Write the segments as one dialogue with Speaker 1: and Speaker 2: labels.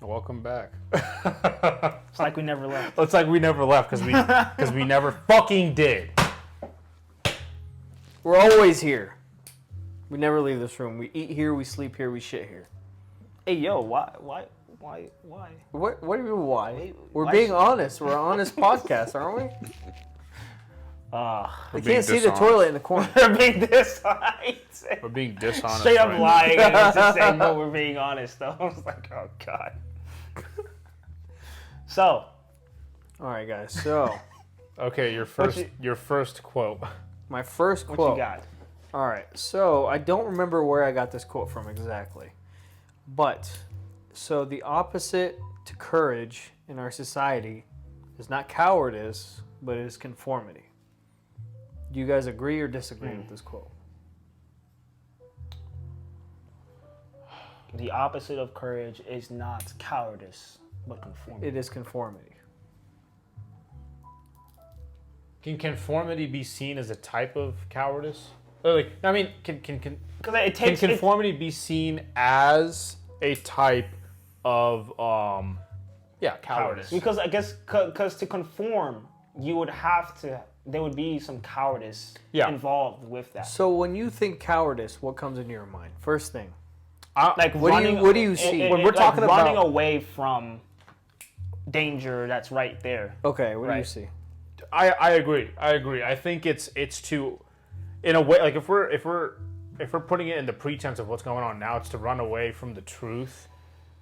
Speaker 1: Welcome back.
Speaker 2: It's like we never left.
Speaker 1: It's like we never left because we never fucking did.
Speaker 3: We're always here. We never leave this room. We eat here, we sleep here, we shit here.
Speaker 2: Hey, yo, why?
Speaker 3: What do you mean, why? We're
Speaker 2: why
Speaker 3: being honest. We're an honest podcast, aren't we?
Speaker 1: We're
Speaker 3: You
Speaker 1: being
Speaker 3: can't see the
Speaker 1: dishonest.
Speaker 3: toilet in the corner.
Speaker 2: We're being dishonest.
Speaker 1: We're being dishonest.
Speaker 2: Straight up
Speaker 1: right now.
Speaker 2: lying and it's just saying, no, we're being honest, though. I was like, oh, God. So.
Speaker 3: All right, guys. So,
Speaker 1: Okay, your first quote.
Speaker 3: my first quote.
Speaker 2: What you got?
Speaker 3: All right. So, I don't remember where I got this quote from exactly. But, so the opposite to courage in our society is not cowardice, but it is conformity. Do you guys agree or disagree with this quote?
Speaker 2: The opposite of courage is not cowardice, but conformity.
Speaker 3: It is conformity.
Speaker 1: Can conformity be seen as a type of cowardice? Like, I mean, can conformity be seen as a type of cowardice?
Speaker 2: Because I guess, because to conform, you would have to. There would be some cowardice involved with that.
Speaker 3: So when you think cowardice, what comes into your mind? First thing.
Speaker 2: Like
Speaker 3: what do you see?
Speaker 1: When we're talking about
Speaker 2: running away from danger that's right there.
Speaker 3: Okay, what do you see?
Speaker 1: I agree. I think it's to, in a way, like if we're putting it in the pretense of what's going on now, it's to run away from the truth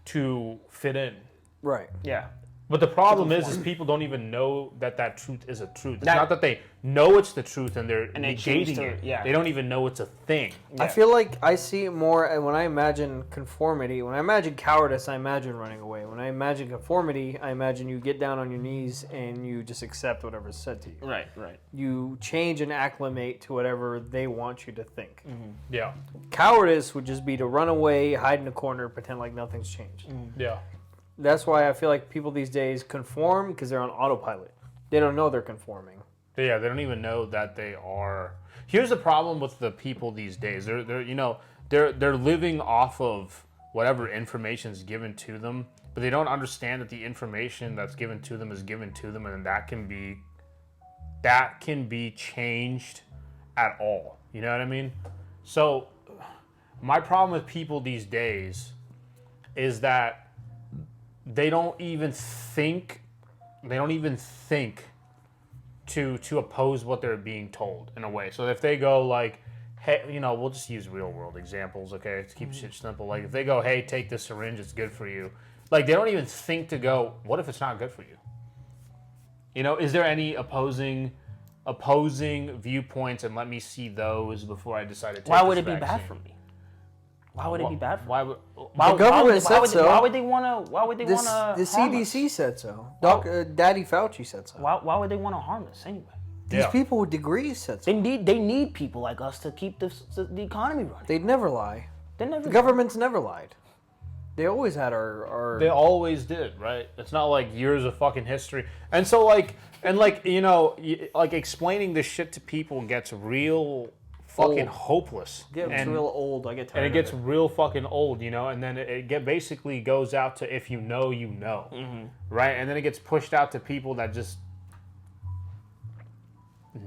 Speaker 1: to fit in.
Speaker 3: Right.
Speaker 2: Yeah.
Speaker 1: But the problem is people don't even know that truth is a truth. It's not that they know it's the truth and they're negating it.
Speaker 2: Yeah.
Speaker 1: They don't even know it's a thing.
Speaker 3: Yeah. I feel like I see it more, and when I imagine conformity, when I imagine cowardice, I imagine running away. When I imagine conformity, I imagine you get down on your knees and you just accept whatever's said to you.
Speaker 2: Right.
Speaker 3: You change and acclimate to whatever they want you to think.
Speaker 1: Mm-hmm. Yeah.
Speaker 3: Cowardice would just be to run away, hide in a corner, pretend like nothing's changed.
Speaker 1: Mm-hmm. Yeah.
Speaker 3: That's why I feel like people these days conform because they're on autopilot. They don't know they're conforming.
Speaker 1: Yeah, they don't even know that they are. Here's the problem with the people these days. They're living off of whatever information is given to them, but they don't understand that the information that's given to them is given to them, and that can be changed at all. You know what I mean? So my problem with people these days is that they don't even think to oppose what they're being told in a way. So if they go like, hey, we'll just use real world examples, okay, to keep shit simple. Like if they go, hey, take this syringe, it's good for you. Like they don't even think to go, what if it's not good for you? Is there any opposing viewpoints, and let me see those before I decide to take
Speaker 2: Why would
Speaker 1: this
Speaker 2: it be
Speaker 1: vaccine.
Speaker 2: bad for me? Why would it be bad for me?
Speaker 1: Why would
Speaker 3: The government said so.
Speaker 2: Why would they want to?
Speaker 3: The CDC said so. Daddy Fauci said so.
Speaker 2: Why would they want to harm us anyway?
Speaker 3: These people with degrees said so.
Speaker 2: They need people like us to keep the economy running.
Speaker 3: They'd never lie.
Speaker 2: The
Speaker 3: government's never lied. They always had our...
Speaker 1: They always did, right? It's not like years of fucking history. And so explaining this shit to people gets real fucking hopeless.
Speaker 3: Yeah, it's real old. I get tired
Speaker 1: and it gets
Speaker 3: of it.
Speaker 1: real fucking old, and then it basically goes out to if you know, you know, right? And then it gets pushed out to people that just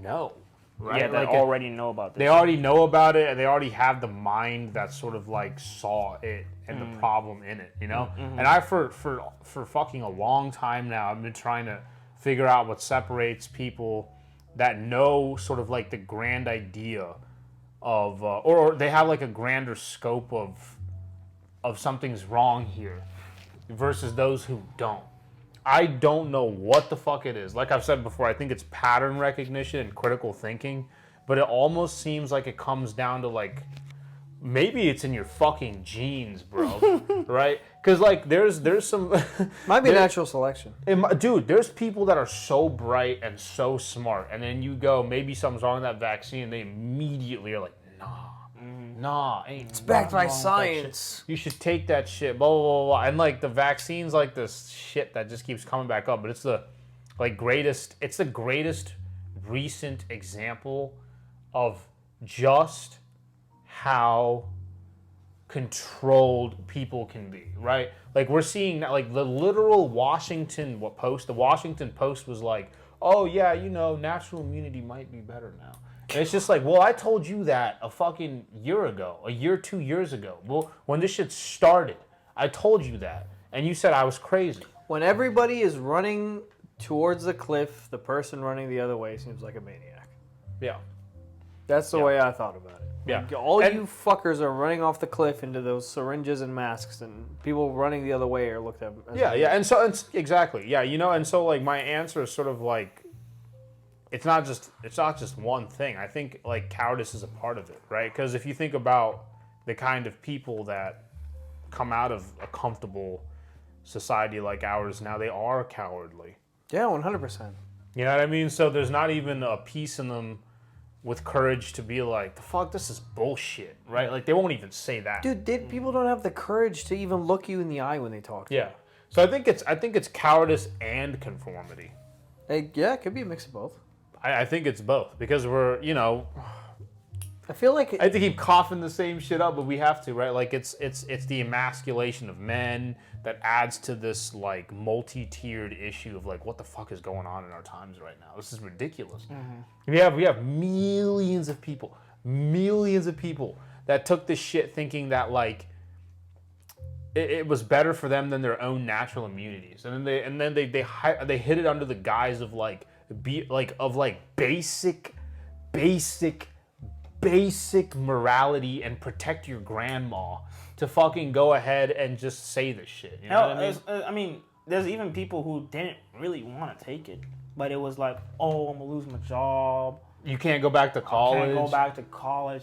Speaker 1: know, right?
Speaker 2: Yeah, they already know about this.
Speaker 1: They already know about it, and they already have the mind that sort of like saw it and the problem in it, And I for fucking a long time now, I've been trying to figure out what separates people that know sort of like the grand idea of or they have like a grander scope of something's wrong here versus those who don't. I don't know what the fuck it is. Like I've said before, I think it's pattern recognition and critical thinking, but it almost seems like it comes down to like maybe it's in your fucking genes, bro. Right? Because like there's some
Speaker 3: might be natural selection.
Speaker 1: Dude, there's people that are so bright and so smart, and then you go, maybe something's wrong with that vaccine, and they immediately are like, nah, ain't
Speaker 3: It's backed by
Speaker 1: wrong with that
Speaker 3: science.
Speaker 1: shit. You should take that shit, blah, blah, blah, blah. And like the vaccine's like this shit that just keeps coming back up, but it's the greatest recent example of just how controlled people can be, right? Like we're seeing that, like the literal Washington Post. The Washington Post was like, "Oh yeah, natural immunity might be better now." And it's just like, well, I told you that a fucking year ago, 2 years ago. Well, when this shit started, I told you that, and you said I was crazy.
Speaker 3: When everybody is running towards the cliff, the person running the other way seems like a maniac.
Speaker 1: Yeah.
Speaker 3: That's the way I thought about it.
Speaker 1: Yeah.
Speaker 3: Like, all you fuckers are running off the cliff into those syringes and masks, and people running the other way are looked at as
Speaker 1: and exactly. Yeah, and so like my answer is sort of like it's not just one thing. I think like cowardice is a part of it, right? Because if you think about the kind of people that come out of a comfortable society like ours now, they are cowardly.
Speaker 3: Yeah, 100%.
Speaker 1: You know what I mean? So there's not even a piece in them with courage to be like, the fuck, this is bullshit, right? Like they won't even say that.
Speaker 3: Dude, people don't have the courage to even look you in the eye when they talk to you.
Speaker 1: Yeah. So I think it's cowardice and conformity.
Speaker 3: Yeah, it could be a mix of both.
Speaker 1: I think it's both because we're,
Speaker 3: I feel like
Speaker 1: I have to keep coughing the same shit up, but we have to, right? Like it's the emasculation of men that adds to this like multi-tiered issue of like what the fuck is going on in our times right now. This is ridiculous. Mm-hmm. We have millions of people that took this shit thinking that like it was better for them than their own natural immunities, and then they hid it under the guise of basic morality and protect your grandma to fucking go ahead and just say this shit. You know what I mean?
Speaker 2: There's even people who didn't really want to take it, but it was like, oh, I'm gonna lose my job.
Speaker 1: You can't go back to college.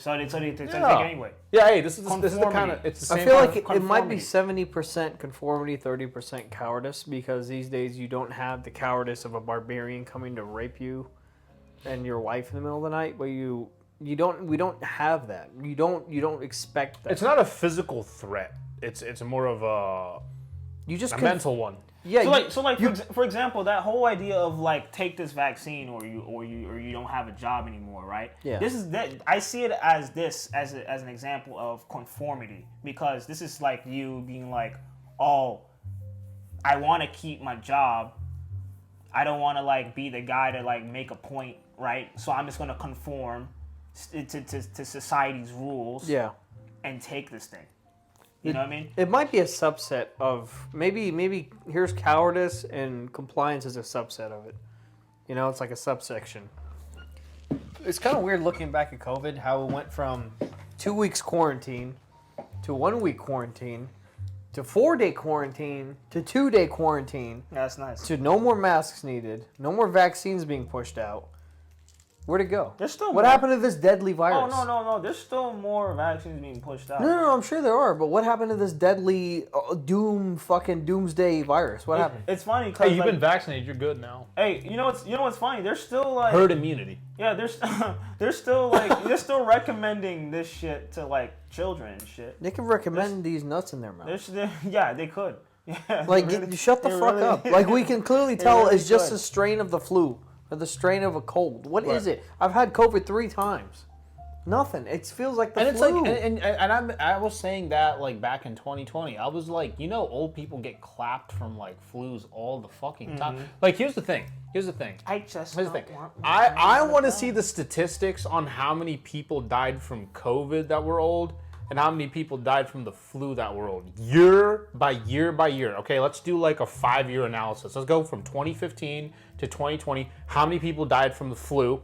Speaker 2: So they take it anyway.
Speaker 1: Yeah, hey, this is the kind of, it's the same.
Speaker 3: I feel like it might be 70% conformity, 30% cowardice, because these days you don't have the cowardice of a barbarian coming to rape you and your wife in the middle of the night, but we don't have that. You don't expect that.
Speaker 1: It's not a physical threat. It's more of a mental one.
Speaker 2: Yeah. For example, that whole idea of like take this vaccine or you don't have a job anymore, right?
Speaker 3: Yeah.
Speaker 2: I see it as an example of conformity, because this is like you being like, oh, I want to keep my job. I don't want to like be the guy to like make a point, right? So I'm just gonna conform to society's rules.
Speaker 3: Yeah.
Speaker 2: And take this thing. You know what I mean?
Speaker 3: It might be a subset of maybe here's cowardice and compliance is a subset of it. It's like a subsection. It's kind of weird looking back at COVID, how it went from 2 weeks quarantine to 1 week quarantine to 4-day quarantine to 2-day quarantine.
Speaker 2: That's nice.
Speaker 3: To no more masks needed, no more vaccines being pushed out. Where'd it go?
Speaker 2: There's still
Speaker 3: what happened to this deadly virus?
Speaker 2: Oh, no. There's still more vaccines being pushed out.
Speaker 3: No, I'm sure there are. But what happened to this deadly doomsday virus? What happened?
Speaker 2: It's funny because
Speaker 1: you've been vaccinated. You're good now.
Speaker 2: Hey, you know what's funny? There's still like
Speaker 1: herd immunity.
Speaker 2: Yeah, they're still recommending this shit to like children and shit.
Speaker 3: They can recommend these nuts in their mouth.
Speaker 2: Yeah, they could. Yeah,
Speaker 3: like shut the fuck up. Like we can clearly tell it's just a strain of the flu. Or the strain of a cold. What is it? I've had COVID 3 times. Nothing. It feels like the flu.
Speaker 1: It's like, I was saying that like back in 2020. I was like, old people get clapped from like flus all the fucking time. Like, here's the thing. I want to see the statistics on how many people died from COVID that were old and how many people died from the flu that were old. Year by year by year. Okay, let's do like a 5-year analysis. Let's go from 2015 to 2020. How many people died from the flu?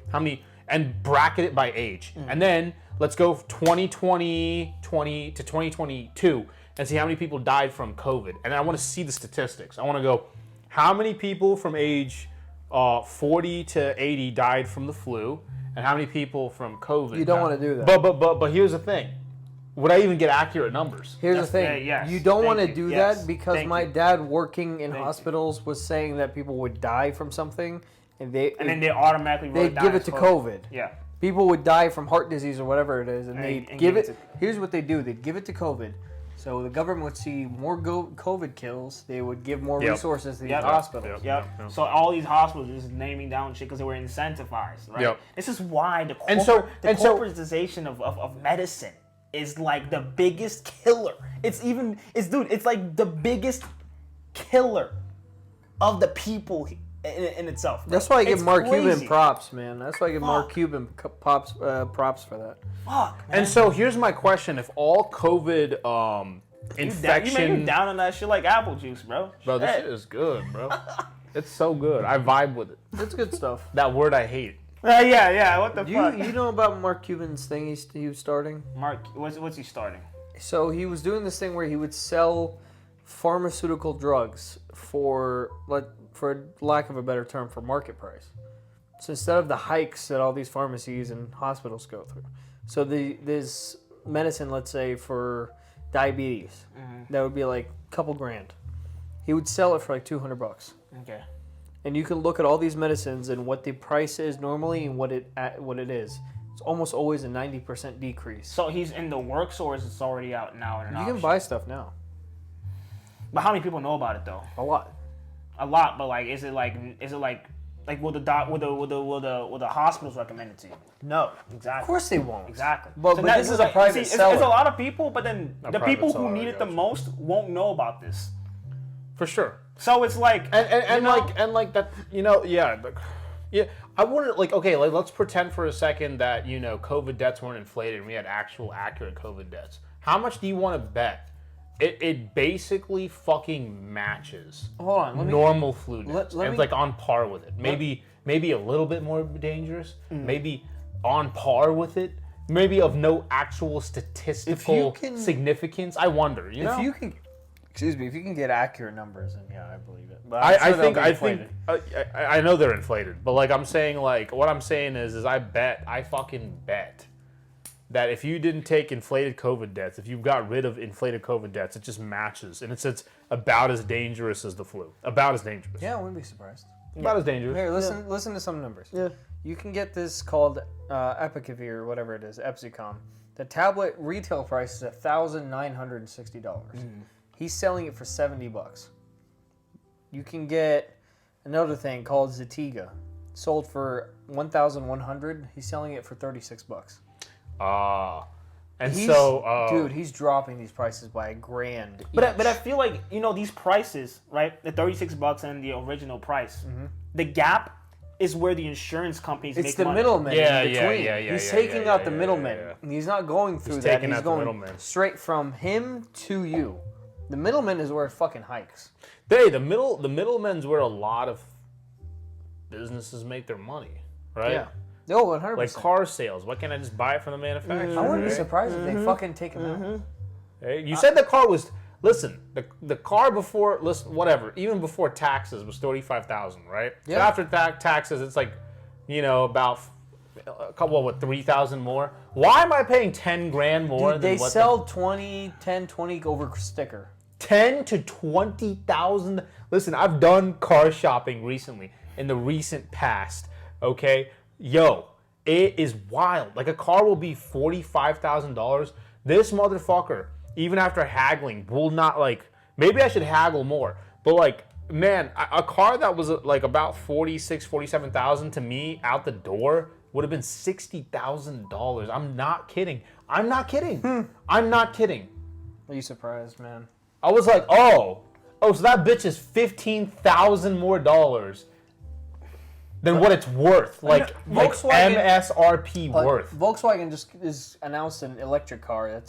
Speaker 1: And bracket it by age. And then let's go 2020 to 2022 and see how many people died from COVID. And I want to see the statistics. I want to go, how many people from age 40 to 80 died from the flu, and how many people from COVID?
Speaker 3: You don't want to do that.
Speaker 1: But here's the thing. Would I even get accurate numbers?
Speaker 3: Here's the thing. You don't want to do that because my dad working in hospitals was saying that people would die from something, and
Speaker 2: then they automatically
Speaker 3: they'd give it to COVID.
Speaker 2: Yeah.
Speaker 3: People would die from heart disease or whatever it is, and they'd give it. Here's what they do: they'd give it to COVID, so the government would see more COVID kills. They would give more resources to these hospitals.
Speaker 2: So all these hospitals are just naming down shit because they were incentivized, right? This is why the corporatization of medicine is like the biggest killer. It's like the biggest killer of the people in itself.
Speaker 3: That's why I give Mark
Speaker 2: crazy.
Speaker 3: Cuban props, man. That's why I give Mark Cuban props for that.
Speaker 2: Fuck, man.
Speaker 1: And so here's my question: if all COVID infection,
Speaker 2: you down on that shit like apple juice, bro.
Speaker 1: bro, this shit is good, bro. It's so good. I vibe with it.
Speaker 3: That's good stuff.
Speaker 1: That word I hate.
Speaker 2: Yeah. What the fuck?
Speaker 3: You know about Mark Cuban's thing he was starting?
Speaker 2: Mark, what's he starting?
Speaker 3: So he was doing this thing where he would sell pharmaceutical drugs for lack of a better term, for market price. So instead of the hikes that all these pharmacies and hospitals go through. So there's medicine, let's say, for diabetes. That would be like a couple grand. He would sell it for like $200.
Speaker 2: Okay.
Speaker 3: And you can look at all these medicines and what the price is normally and what it is. It's almost always a 90% decrease.
Speaker 2: So he's in the works, or is it already out now?
Speaker 3: You can buy stuff now.
Speaker 2: But how many people know about it though?
Speaker 3: A lot.
Speaker 2: A lot, but like, is it like will the hospitals recommend it to you? No, exactly.
Speaker 3: Of course they won't.
Speaker 2: Exactly.
Speaker 3: But this is a private seller.
Speaker 2: It's a lot of people, but then the
Speaker 1: private
Speaker 2: people
Speaker 1: seller,
Speaker 2: who need it the most won't know about this.
Speaker 1: For sure.
Speaker 2: So it's like
Speaker 1: And like that, yeah. I wouldn't let's pretend for a second that COVID deaths weren't inflated and we had actual accurate COVID deaths. How much do you want to bet? It basically fucking matches normal flu deaths. It's like on par with it. Maybe a little bit more dangerous. Maybe on par with it. Maybe of no actual statistical significance. I wonder. If you
Speaker 3: can get accurate numbers, then yeah, I believe it. But
Speaker 1: I know they're inflated, but I'm saying what I'm saying is I fucking bet that if you didn't take inflated COVID deaths, if you got rid of inflated COVID deaths, it just matches, and it's about as dangerous as the flu. About as dangerous.
Speaker 3: Yeah, I wouldn't be surprised.
Speaker 1: About as dangerous.
Speaker 3: Here, listen to some numbers.
Speaker 1: Yeah.
Speaker 3: You can get this called Epicavir or whatever it is, Epsicom. The tablet retail price is $1,960. He's selling it for $70. You can get another thing called Zetiga, sold for $1,100. He's selling it for $36. He's dropping these prices by $1,000.
Speaker 2: But I feel like these prices, right? The $36 and the original price, the gap is where the insurance companies make money.
Speaker 3: It's the middleman in between.
Speaker 1: Yeah.
Speaker 3: He's taking out the middleman. And he's not going through that. He's going straight from him to you. The middleman is where it fucking hikes.
Speaker 1: The middleman's where a lot of businesses make their money, right?
Speaker 3: Yeah. Oh, 100%.
Speaker 1: Like car sales. Why can't I just buy it from the manufacturer?
Speaker 3: I wouldn't be surprised if they fucking take him out.
Speaker 1: Hey, you said the car was... Listen, the car before... Listen, whatever. Even before taxes was $35,000, right?
Speaker 3: Yeah.
Speaker 1: So after taxes, it's like, about a couple of, $3,000 more? Why am I paying $10,000 more?
Speaker 3: Dude, they sell 20 over sticker.
Speaker 1: 10 to 20,000. Listen, I've done car shopping recently in the recent past. Okay, yo, it is wild. Like a car will be $45,000. This motherfucker, even after haggling, will not Maybe I should haggle more, but man, a car that was about 46, 47,000 to me out the door would have been $60,000. I'm not kidding. I'm not kidding.
Speaker 3: Are you surprised, man?
Speaker 1: I was like, so that bitch is $15,000 more than what it's worth.
Speaker 3: Volkswagen,
Speaker 1: MSRP worth.
Speaker 3: Volkswagen just is announced an electric car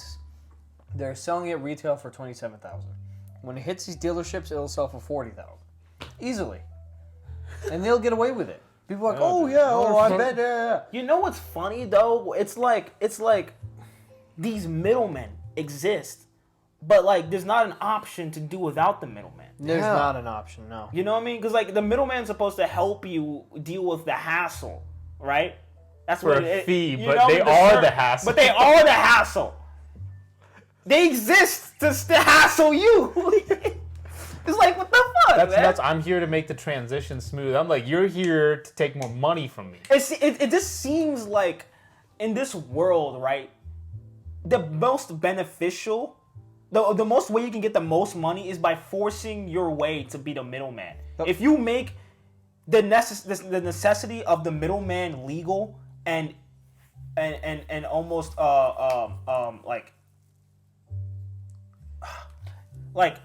Speaker 3: they're selling it retail for $27,000. When it hits these dealerships, it'll sell for $40,000 easily, and they'll get away with it. People are like, I bet. Yeah.
Speaker 2: You know what's funny though? It's like these middlemen exist. But there's not an option to do without the middleman.
Speaker 3: There's not an option, no.
Speaker 2: You know what I mean? Because the middleman's supposed to help you deal with the hassle, right? That's
Speaker 1: for a fee, but they are the hassle.
Speaker 2: But they are the hassle. They exist to hassle you. It's like, what the fuck,
Speaker 1: That's
Speaker 2: man?
Speaker 1: nuts. I'm here to make the transition smooth. I'm like, you're here to take more money from me.
Speaker 2: It just seems like in this world, right? The most beneficial. The most way you can get the most money is by forcing your way to be the middleman. If you make the necessity of the middleman legal and and almost like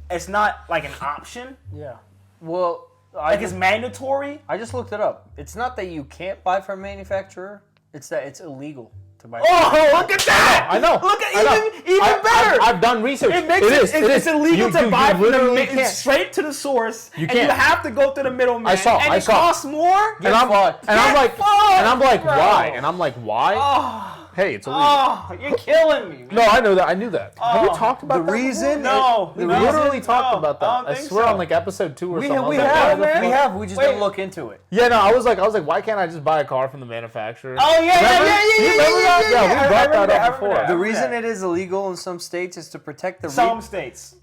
Speaker 2: it's not like an option.
Speaker 3: Yeah. Well,
Speaker 2: Like it's mandatory.
Speaker 3: I just looked it up. It's not that you can't buy from a manufacturer. It's that it's illegal to buy.
Speaker 2: Oh, look at that!
Speaker 1: I know.
Speaker 2: Look at even better.
Speaker 1: I've done research.
Speaker 2: It makes it's illegal to buy from
Speaker 1: literally
Speaker 2: straight to the source, and you
Speaker 1: can't.
Speaker 2: have to go through the middleman.
Speaker 1: I saw.
Speaker 2: And it costs more.
Speaker 1: And I'm like,
Speaker 2: bro.
Speaker 1: why? And I'm like, why?
Speaker 2: Oh,
Speaker 1: Hey, it's illegal.
Speaker 2: oh, you're killing me, man.
Speaker 1: No, I know that. I knew that. Have we talked about
Speaker 3: the
Speaker 1: that
Speaker 3: reason?
Speaker 2: No,
Speaker 1: We
Speaker 2: no,
Speaker 1: literally
Speaker 2: no,
Speaker 1: talked about
Speaker 2: I
Speaker 1: that.
Speaker 2: don't
Speaker 1: I
Speaker 2: think
Speaker 1: swear
Speaker 2: so.
Speaker 1: on like episode 2 or
Speaker 3: We
Speaker 1: something.
Speaker 3: have.
Speaker 2: man.
Speaker 3: We have. We just
Speaker 2: Wait.
Speaker 3: didn't look into it.
Speaker 1: Yeah, no, I was like, why can't I just buy a car from the manufacturer?
Speaker 2: Oh yeah,
Speaker 1: Remember?
Speaker 2: yeah.
Speaker 1: You remember that? Yeah, we brought that up before.
Speaker 3: The reason it is illegal in some states is to protect the
Speaker 2: Some states.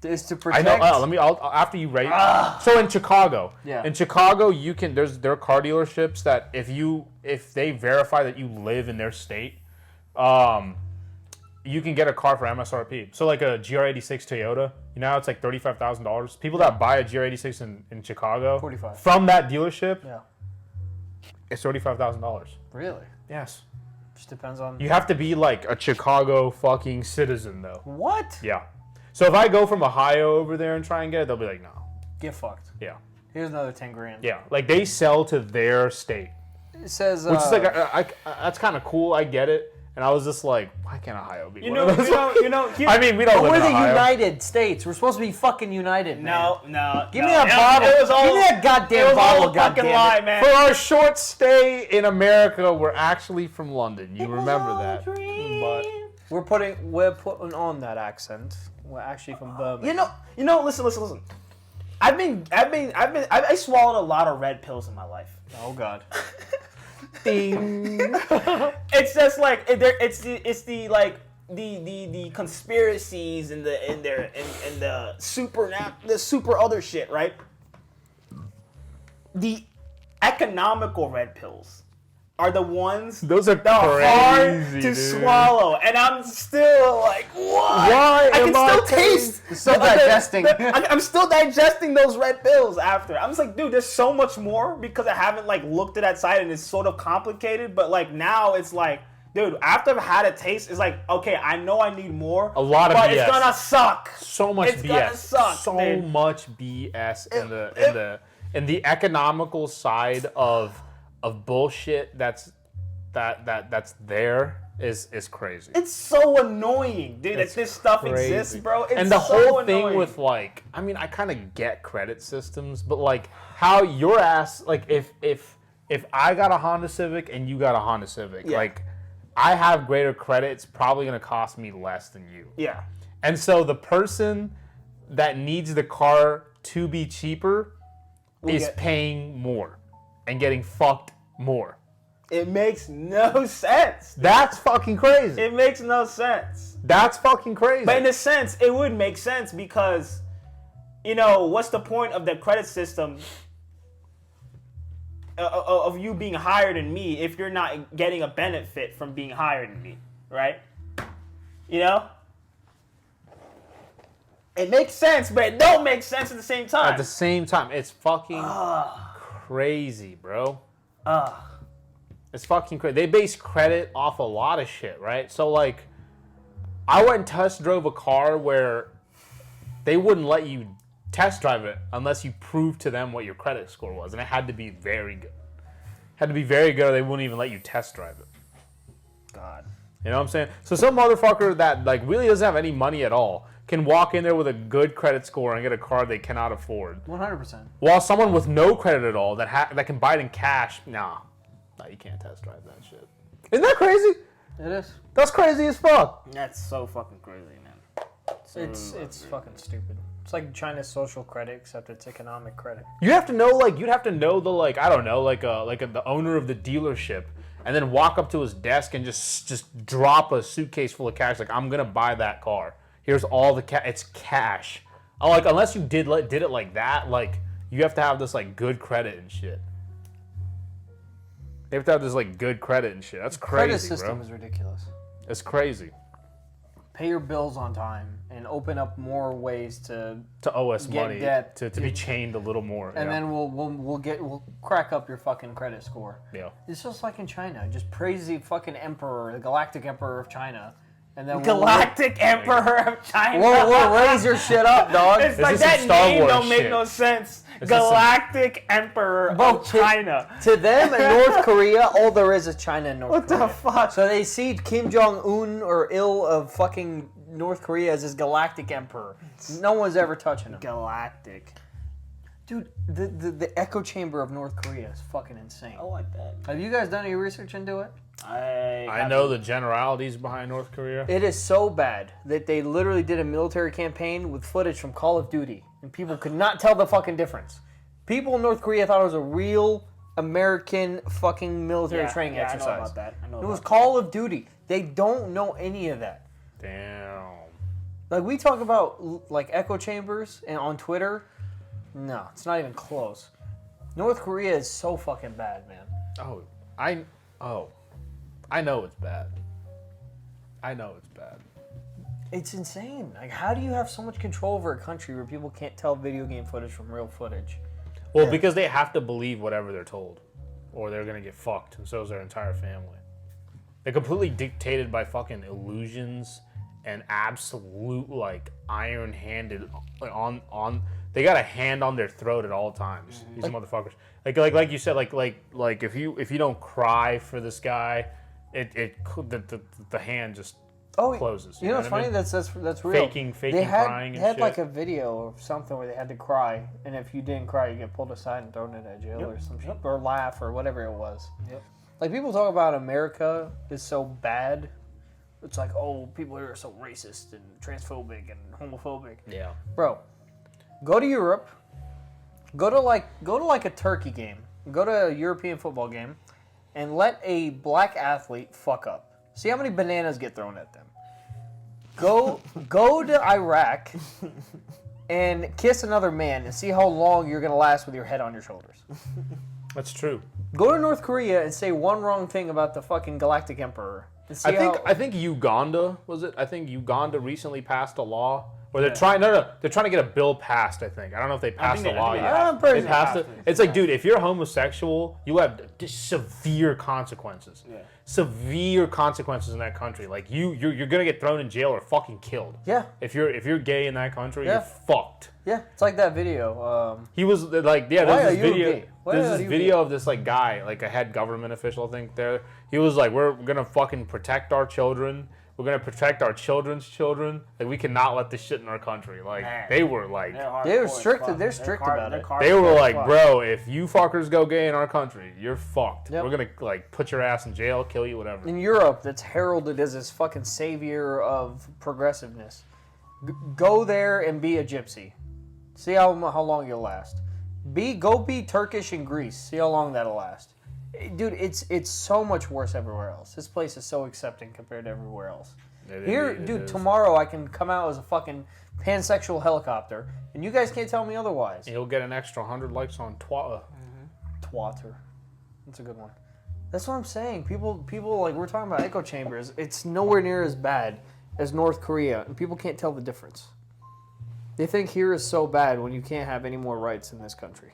Speaker 3: is to
Speaker 1: I
Speaker 3: protect.
Speaker 1: know. I'll after you rate. So in Chicago,
Speaker 3: Yeah.
Speaker 1: in Chicago, you can. There are car dealerships that if they verify that you live in their state, you can get a car for MSRP. So like a GR86 Toyota, it's like $35,000. People that buy a GR86 in Chicago
Speaker 3: 45.
Speaker 1: from that dealership,
Speaker 3: Yeah.
Speaker 1: it's $35,000.
Speaker 3: Really?
Speaker 1: Yes.
Speaker 3: Just depends on.
Speaker 1: You have to be like a Chicago fucking citizen though.
Speaker 3: What?
Speaker 1: Yeah. So if I go from Ohio over there and try and get it, they'll be like, no.
Speaker 3: Get fucked.
Speaker 1: Yeah.
Speaker 3: Here's another 10 grand.
Speaker 1: Yeah. Like they sell to their state.
Speaker 3: It says.
Speaker 1: Which is like, that's kind of cool. I get it. And I was just like, why can't Ohio be one of those? I mean, we don't live
Speaker 3: we're
Speaker 1: in
Speaker 3: the
Speaker 1: Ohio.
Speaker 3: United States. We're supposed to be fucking united. Man.
Speaker 2: No.
Speaker 3: Give me that bottle. Give me that goddamn bottle.
Speaker 2: Fucking lie, man.
Speaker 1: For our short stay in America, we're actually from London. You remember that. But
Speaker 3: We're putting on that accent. We're actually from Birmingham.
Speaker 2: Listen. I swallowed a lot of red pills in my life.
Speaker 3: Oh God.
Speaker 1: ding.
Speaker 2: It's just like it's the conspiracies and the super other shit, right? The economical red pills are the ones
Speaker 1: Those are
Speaker 2: that are hard
Speaker 1: crazy,
Speaker 2: to
Speaker 1: dude.
Speaker 2: swallow, and I'm still like, what?
Speaker 1: Why
Speaker 2: I
Speaker 1: am
Speaker 2: can
Speaker 1: I
Speaker 2: still taste.
Speaker 3: still digesting.
Speaker 2: I'm still digesting those red pills after. I'm just like, dude, there's so much more because I haven't like looked at that side and it's sort of complicated. But like now it's like, dude, after I've had a taste, it's like, okay, I know I need more.
Speaker 1: A lot of
Speaker 2: but
Speaker 1: BS.
Speaker 2: it's gonna suck.
Speaker 1: So much
Speaker 2: It's
Speaker 1: BS.
Speaker 2: gonna suck,
Speaker 1: so
Speaker 2: dude.
Speaker 1: much BS in the economical side of bullshit that's there is crazy.
Speaker 2: It's so annoying, dude,
Speaker 1: It's
Speaker 2: that this stuff
Speaker 1: crazy.
Speaker 2: exists, bro. It's
Speaker 1: and the
Speaker 2: so
Speaker 1: whole
Speaker 2: annoying.
Speaker 1: thing with like, I mean, I kind of get credit systems, but like how your ass, like if I got a Honda Civic and you got a Honda Civic,
Speaker 2: Yeah.
Speaker 1: like I have greater credit, it's probably gonna cost me less than you.
Speaker 2: Yeah.
Speaker 1: And so the person that needs the car to be cheaper is paying more and getting fucked more.
Speaker 2: It makes no sense.
Speaker 1: That's fucking crazy.
Speaker 2: It makes no sense.
Speaker 1: That's fucking crazy.
Speaker 2: But in a sense, it would make sense because, what's the point of the credit system of you being higher than me if you're not getting a benefit from being higher than me, right? It makes sense, but it don't make sense at the same time.
Speaker 1: At the same time, it's fucking crazy, bro. It's fucking crazy. They base credit off a lot of shit, right? So, like, I went and test drove a car where they wouldn't let you test drive it unless you proved to them what your credit score was. And it had to be very good. Had to be very good or they wouldn't even let you test drive it.
Speaker 2: God.
Speaker 1: You know what I'm saying? So some motherfucker that, like, really doesn't have any money at all can walk in there with a good credit score and get a car they cannot afford.
Speaker 3: 100%.
Speaker 1: While someone with no credit at all that can buy it in cash, nah, you can't test drive that shit. Isn't that crazy?
Speaker 3: It is.
Speaker 1: That's crazy as fuck.
Speaker 2: That's so fucking crazy, man.
Speaker 3: It's fucking stupid. It's like China's social credit, except it's economic credit.
Speaker 1: You'd have to know the I don't know, the owner of the dealership, and then walk up to his desk and just drop a suitcase full of cash. Like, I'm gonna buy that car. Here's all the cash. It's cash. Like, unless you did it like that, like you have to have this like good credit and shit. You have to have this like good credit and shit. That's crazy,
Speaker 3: Credit system
Speaker 1: bro.
Speaker 3: is ridiculous.
Speaker 1: It's crazy.
Speaker 3: pay your bills on time and open up more ways to
Speaker 1: owe us
Speaker 3: get
Speaker 1: money,
Speaker 3: debt,
Speaker 1: to be chained a little more.
Speaker 3: and then we'll crack up your fucking credit score.
Speaker 1: Yeah.
Speaker 3: It's just like in China. Just praise the fucking emperor, the galactic emperor of China, and then
Speaker 2: Galactic Emperor of China.
Speaker 3: we'll raise your shit up, dog.
Speaker 2: It's
Speaker 1: This
Speaker 2: like
Speaker 1: is some
Speaker 2: that
Speaker 1: Star
Speaker 2: name
Speaker 1: Wars
Speaker 2: don't make
Speaker 1: shit.
Speaker 2: no sense.
Speaker 1: This is some-
Speaker 2: Galactic Emperor of China.
Speaker 3: To them in North Korea, all there is China and North
Speaker 2: What
Speaker 3: Korea.
Speaker 2: the fuck?
Speaker 3: So they see Kim Jong-un or Il of fucking North Korea as his galactic emperor. No one's ever touching him.
Speaker 2: Galactic.
Speaker 3: Dude, the echo chamber of North Korea is fucking insane.
Speaker 2: I like that.
Speaker 3: Have you guys done any research into it?
Speaker 1: I know the generalities behind North Korea.
Speaker 3: It is so bad that they literally did a military campaign with footage from Call of Duty, and people could not tell the fucking difference. People in North Korea thought it was a real American fucking military training exercise.
Speaker 2: I know about that.
Speaker 3: It was Call of Duty. They don't know any of that.
Speaker 1: Damn.
Speaker 3: Like, we talk about like echo chambers and on Twitter. No, it's not even close. North Korea is so fucking bad, man.
Speaker 1: I know it's bad. I know it's bad.
Speaker 3: It's insane. Like, how do you have so much control over a country where people can't tell video game footage from real footage?
Speaker 1: Well, because they have to believe whatever they're told, or they're gonna get fucked, and so is their entire family. They're completely dictated by fucking illusions and absolute like iron-handed on. They got a hand on their throat at all times. These motherfuckers. Like you said, like if you don't cry for this guy, the hand just closes.
Speaker 3: You know what's
Speaker 1: what I
Speaker 3: funny?
Speaker 1: mean?
Speaker 3: That's real.
Speaker 1: Faking
Speaker 3: They had,
Speaker 1: crying and
Speaker 3: they had
Speaker 1: shit.
Speaker 3: like a video of something where they had to cry, and if you didn't cry, you get pulled aside and thrown into jail or some shit, or laugh or whatever it was.
Speaker 2: Yep.
Speaker 3: Like, people talk about America is so bad. It's like, oh, people here are so racist and transphobic and homophobic.
Speaker 1: Yeah.
Speaker 3: Bro, go to Europe. Go to like a Turkey game. Go to a European football game, and let a black athlete fuck up. See how many bananas get thrown at them. Go to Iraq and kiss another man and see how long you're gonna last with your head on your shoulders.
Speaker 1: That's true.
Speaker 3: Go to North Korea and say one wrong thing about the fucking Galactic Emperor. And see
Speaker 1: I think Uganda was it. I think Uganda recently passed a law where they're trying. No, they're trying to get a bill passed. I think. I don't know if they passed the law yet.
Speaker 3: I'm pretty
Speaker 1: They
Speaker 3: sure
Speaker 1: passed it. It's like, dude, if you're homosexual, you have severe consequences.
Speaker 2: Yeah.
Speaker 1: Severe consequences in that country. Like you're gonna get thrown in jail or fucking killed.
Speaker 3: Yeah.
Speaker 1: If you're gay in that country,
Speaker 3: Yeah.
Speaker 1: you're fucked.
Speaker 3: Yeah, it's like that video.
Speaker 1: He was like, yeah,
Speaker 3: Why
Speaker 1: there's
Speaker 3: are
Speaker 1: this
Speaker 3: you
Speaker 1: video.
Speaker 3: gay? Why
Speaker 1: There's
Speaker 3: are
Speaker 1: this
Speaker 3: you
Speaker 1: video
Speaker 3: gay?
Speaker 1: of this like guy, like a head government official, I think. There, he was like, "We're gonna fucking protect our children. We're gonna protect our children's children. Like, we cannot let this shit in our country." Like,
Speaker 2: Man.
Speaker 1: they were like,
Speaker 3: They're strict about it.
Speaker 1: they were like, "Bro, if you fuckers go gay in our country, you're fucked.
Speaker 3: Yep.
Speaker 1: We're gonna like put your ass in jail, kill you, whatever."
Speaker 3: In Europe, that's heralded as this fucking savior of progressiveness. Go there and be a gypsy. See how long you'll last. Go be Turkish in Greece. See how long that'll last. Dude, it's so much worse everywhere else. This place is so accepting compared to everywhere else. Dude, tomorrow I can come out as a fucking pansexual helicopter, and you guys can't tell me otherwise.
Speaker 1: You'll get an extra 100 likes on Twitter.
Speaker 3: Twatter. That's a good one. That's what I'm saying. People like, we're talking about echo chambers. It's nowhere near as bad as North Korea, and people can't tell the difference. They think here is so bad when you can't have any more rights in this country.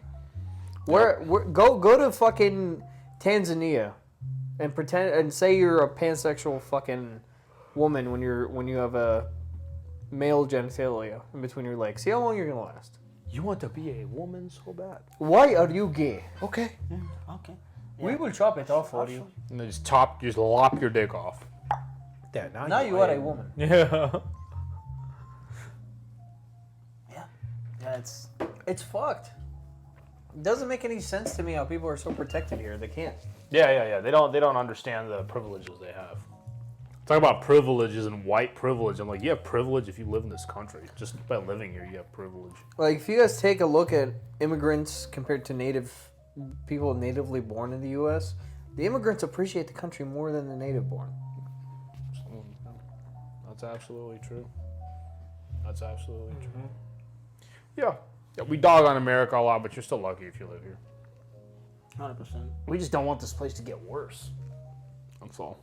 Speaker 3: Go to fucking Tanzania and pretend and say you're a pansexual fucking woman when you have a male genitalia in between your legs. See how long you're gonna last.
Speaker 1: You want to be a woman so bad?
Speaker 3: Why are you gay?
Speaker 1: Okay.
Speaker 2: Okay.
Speaker 3: We will chop it off for you.
Speaker 1: And then just lop your dick off. Yeah,
Speaker 3: Now you are a woman.
Speaker 1: Yeah.
Speaker 2: Yeah,
Speaker 3: It's fucked. It doesn't make any sense to me how people are so protected here. They can't.
Speaker 1: Yeah. They don't understand the privileges they have. Talk about privileges and white privilege. I'm like, you have privilege if you live in this country. Just by living here, you have privilege.
Speaker 3: Like, if you guys take a look at immigrants compared to people natively born in the U.S., the immigrants appreciate the country more than the native born.
Speaker 1: That's absolutely true. That's absolutely true. Yeah, we dog on America a lot, but you're still lucky if you live here.
Speaker 2: 100%.
Speaker 3: We just don't want this place to get worse.
Speaker 1: That's all.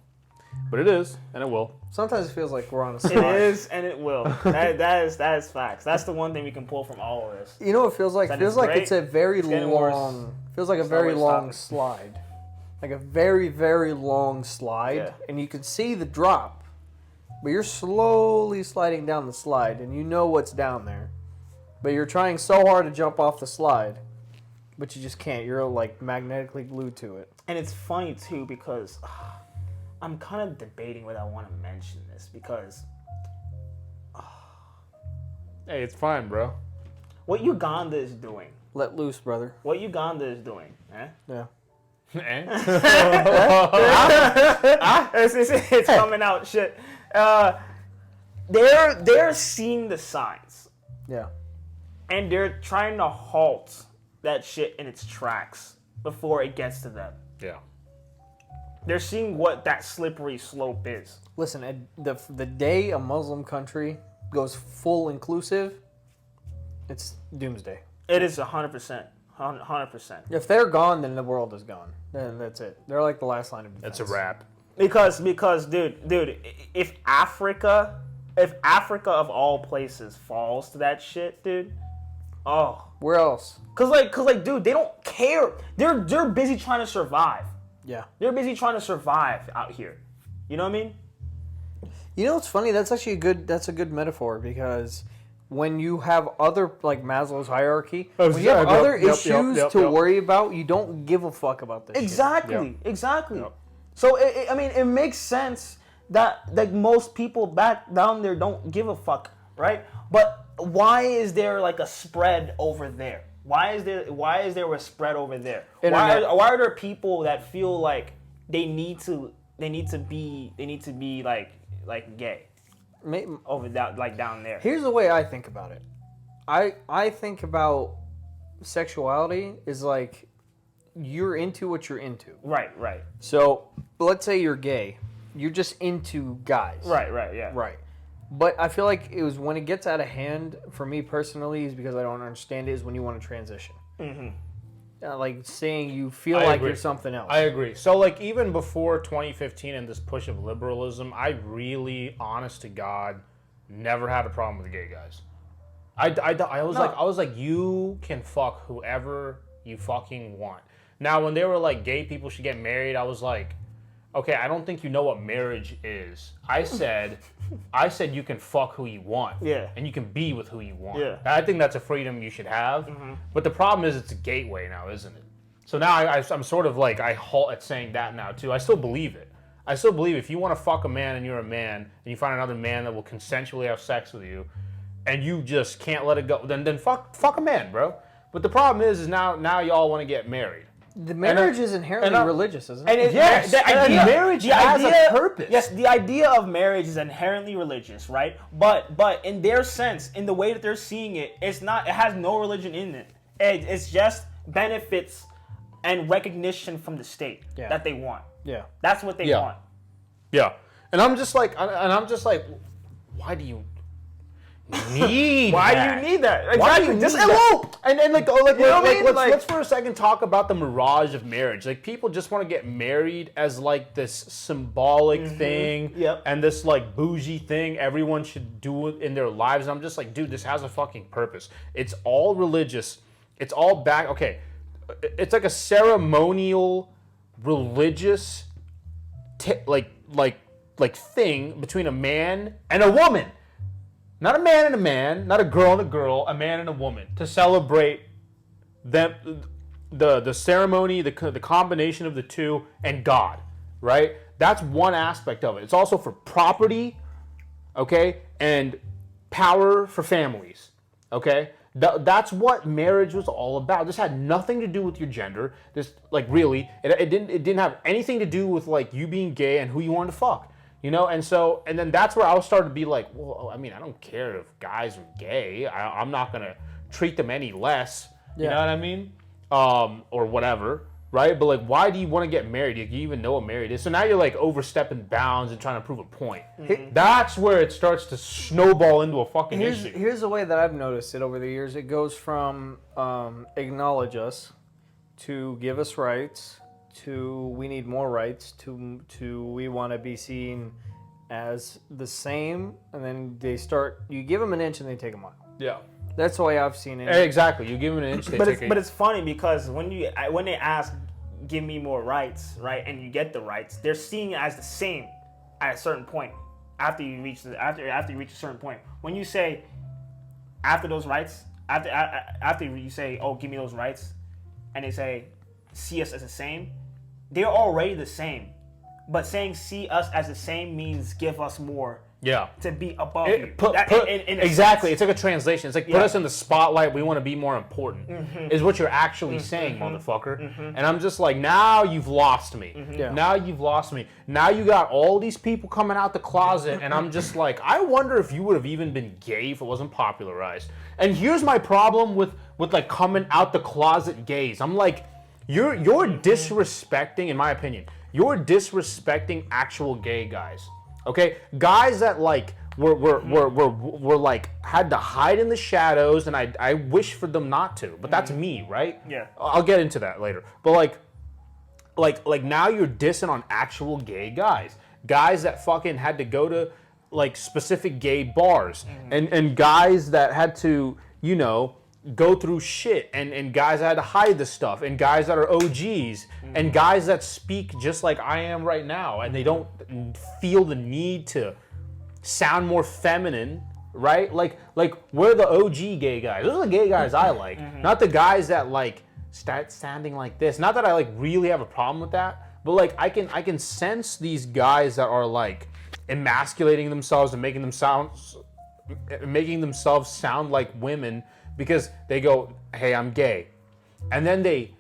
Speaker 1: But it is, and it will.
Speaker 3: Sometimes it feels like we're on a slide.
Speaker 2: It is, and it will. That is facts. That's the one thing we can pull from all of this.
Speaker 3: You know what it feels like? It feels like it's a very long. Feels like a very long slide, like a very very long slide, and you can see the drop, but you're slowly sliding down the slide, and you know what's down there, but you're trying so hard to jump off the slide, but you just can't. You're like magnetically glued to it.
Speaker 2: And it's funny too because I'm kind of debating whether I want to mention this because
Speaker 1: Hey, it's fine, bro.
Speaker 2: what Uganda is doing.
Speaker 3: Let loose, brother.
Speaker 2: What Uganda is doing, eh?
Speaker 3: Yeah.
Speaker 2: It's coming out, shit. They're seeing the signs,
Speaker 3: Yeah.
Speaker 2: and they're trying to halt that shit in its tracks before it gets to them.
Speaker 1: Yeah.
Speaker 2: They're seeing what that slippery slope is.
Speaker 3: Listen, the day a Muslim country goes full inclusive, it's doomsday.
Speaker 2: It is 100%. 100%.
Speaker 3: If they're gone, then the world is gone. Then that's it. They're like the last line of defense.
Speaker 1: That's a wrap.
Speaker 2: Because dude, if Africa of all places falls to that shit, dude,
Speaker 3: Where else?
Speaker 2: cause like, dude, they don't care. They're busy trying to survive.
Speaker 3: Yeah.
Speaker 2: They're busy trying to survive out here. You know what I mean?
Speaker 3: You know what's funny? That's actually a good metaphor because when you have other, like Maslow's hierarchy, when you have other issues to worry about, you don't give a fuck about this
Speaker 2: Exactly.
Speaker 3: shit.
Speaker 2: Exactly.
Speaker 1: Yep.
Speaker 2: So I mean, it makes sense that like most people back down there don't give a fuck, right? But why is there like a spread over there? Why is there a spread over there? Why are there people that feel like they need to be like gay over that, like down there?
Speaker 3: Here's the way I think about it. I think about sexuality is like you're into what you're into.
Speaker 2: Right.
Speaker 3: So let's say you're gay. You're just into guys.
Speaker 2: Right, yeah.
Speaker 3: Right. But I feel like it was when it gets out of hand, for me personally, is because I don't understand it, is when you want to transition. Mm-hmm. Like saying you feel like you're something else.
Speaker 1: I agree. So, like, even before 2015 and this push of liberalism, I really, honest to God, never had a problem with the gay guys. I was like, you can fuck whoever you fucking want. Now, when they were like, gay people should get married, I was like, okay, I don't think you know what marriage is. I said you can fuck who you want.
Speaker 2: Yeah.
Speaker 1: And you can be with who you want.
Speaker 2: Yeah.
Speaker 1: I think that's a freedom you should have. Mm-hmm. But the problem is it's a gateway now, isn't it? So now I'm sort of like, I halt at saying that now too. I still believe it. I still believe if you want to fuck a man and you're a man, and you find another man that will consensually have sex with you, and you just can't let it go, then fuck a man, bro. But the problem is now y'all want to get married.
Speaker 3: The marriage is inherently religious, isn't it?
Speaker 2: And
Speaker 1: yes, marriage has a purpose.
Speaker 2: Yes, the idea of marriage is inherently religious, right? But in their sense, in the way that they're seeing it, it's not. It has no religion in it. It's just benefits and recognition from the state that they want.
Speaker 3: Yeah,
Speaker 2: that's what they want.
Speaker 1: Yeah, and I'm just like, why do you need
Speaker 2: Why
Speaker 1: that?
Speaker 2: do you need that? Exactly.
Speaker 1: Why do you
Speaker 2: just
Speaker 1: need
Speaker 2: elope.
Speaker 1: And you know what I mean? Let's for a second talk about the mirage of marriage. Like, people just want to get married as like this symbolic thing, and this like bougie thing everyone should do in their lives. And I'm just like, dude, this has a fucking purpose. It's all religious. It's all back. Okay, it's like a ceremonial, religious, like thing between a man and a woman. Not a man and a man, not a girl and a girl, a man and a woman, to celebrate them, the ceremony, the combination of the two, and God, right? That's one aspect of it. It's also for property, okay, and power for families, okay? That's what marriage was all about. This had nothing to do with your gender. This, like, really, it didn't have anything to do with like you being gay and who you wanted to fuck. You know, and then that's where I was starting to be like, well, I mean, I don't care if guys are gay. I'm not going to treat them any less. You know what I mean? Or whatever, right? But like, why do you want to get married? You even know what married is. So now you're like overstepping bounds and trying to prove a point. Mm-hmm. That's where it starts to snowball into a fucking issue.
Speaker 3: Here's the way that I've noticed it over the years. It goes from acknowledge us to give us rights to we need more rights to we want to be seen as the same, and then you give them an inch and they take a mile.
Speaker 1: Yeah.
Speaker 3: That's the way I've seen it.
Speaker 1: Exactly. You give them an inch, they take
Speaker 2: But it's funny because when they ask, give me more rights, right, and you get the rights, they're seeing it as the same at a certain point. After you reach a certain point, when you say after those rights, after you say, oh, give me those rights, and they say see us as the same, they're already the same. But saying see us as the same means give us more.
Speaker 1: Yeah.
Speaker 2: To be above you.
Speaker 1: Exactly. It's like a translation. It's like put us in the spotlight. We want to be more important. Is what you're actually saying, motherfucker. And I'm just like, now you've lost me.
Speaker 3: Yeah.
Speaker 1: Now you've lost me. Now you got all these people coming out the closet, and I'm just like, I wonder if you would have even been gay if it wasn't popularized. And here's my problem with like coming out the closet gays. I'm like, you're disrespecting, in my opinion, you're disrespecting actual gay guys. Okay, guys that like were like had to hide in the shadows, and I wish for them not to, but that's me, right?
Speaker 2: Yeah.
Speaker 1: I'll get into that later. But like now you're dissing on actual gay guys that fucking had to go to like specific gay bars, and guys that had to, you know, go through shit, and guys that had to hide the stuff, and guys that are OGs, and guys that speak just like I am right now, and they don't feel the need to sound more feminine, right? Like we're the OG gay guys. Those are the gay guys I like, not the guys that like start sounding like this. Not that I like really have a problem with that, but like I can sense these guys that are like emasculating themselves and making themselves sound like women, because they go, hey, I'm gay. And then they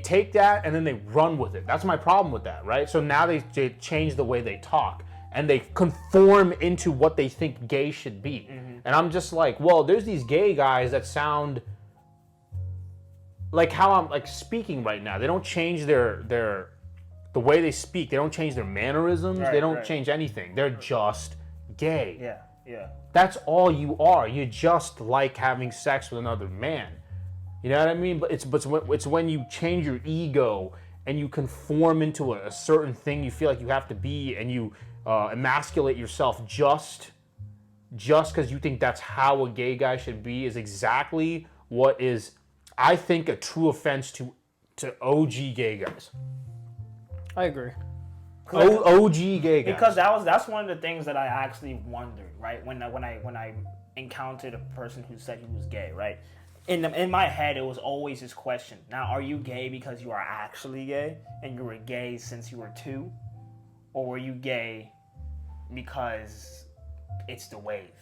Speaker 1: take that and then they run with it. That's my problem with that, right? So now they change the way they talk, and they conform into what they think gay should be. And I'm just like, well, there's these gay guys that sound like how I'm like speaking right now. They don't change the way they speak. They don't change their mannerisms. They don't change anything. They're just gay.
Speaker 2: Yeah, yeah.
Speaker 1: That's all you are. You just like having sex with another man. You know what I mean? But it's when you change your ego and you conform into a certain thing you feel like you have to be, and you emasculate yourself just because you think that's how a gay guy should be, is exactly what is, I think, a true offense to OG gay guys.
Speaker 3: I agree.
Speaker 1: OG gay guys.
Speaker 2: Because that's one of the things that I actually wondered, right? When I encountered a person who said he was gay, right? In my head, it was always this question. Now, are you gay because you are actually gay and you were gay since you were 2? Or were you gay because it's the wave,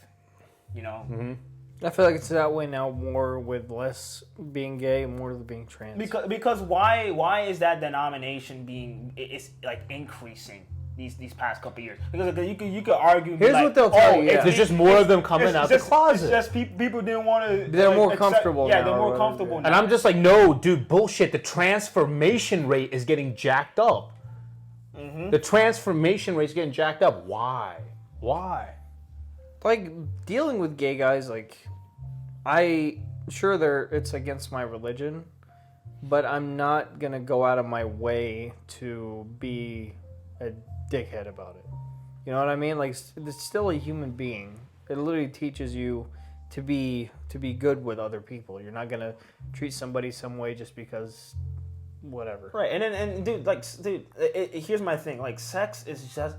Speaker 2: you know?
Speaker 3: I feel like it's that way now, more with less being gay, more with being trans.
Speaker 2: Because why is that denomination it's like increasing these past couple years? Because you could argue.
Speaker 3: Here's what they'll tell you.
Speaker 1: There's just more of them coming out the closet.
Speaker 2: It's just people didn't want to.
Speaker 3: They're more comfortable.
Speaker 2: Yeah,
Speaker 3: now,
Speaker 2: they're more comfortable now.
Speaker 1: And I'm just like, no, dude, bullshit. The transformation rate is getting jacked up. The transformation rate is getting jacked up. Why?
Speaker 3: Like, dealing with gay guys, like, it's against my religion, but I'm not gonna go out of my way to be a dickhead about it. You know what I mean? Like, it's still a human being. It literally teaches you to be good with other people. You're not gonna treat somebody some way just because whatever.
Speaker 2: Right, and dude, here's my thing. Like, sex is just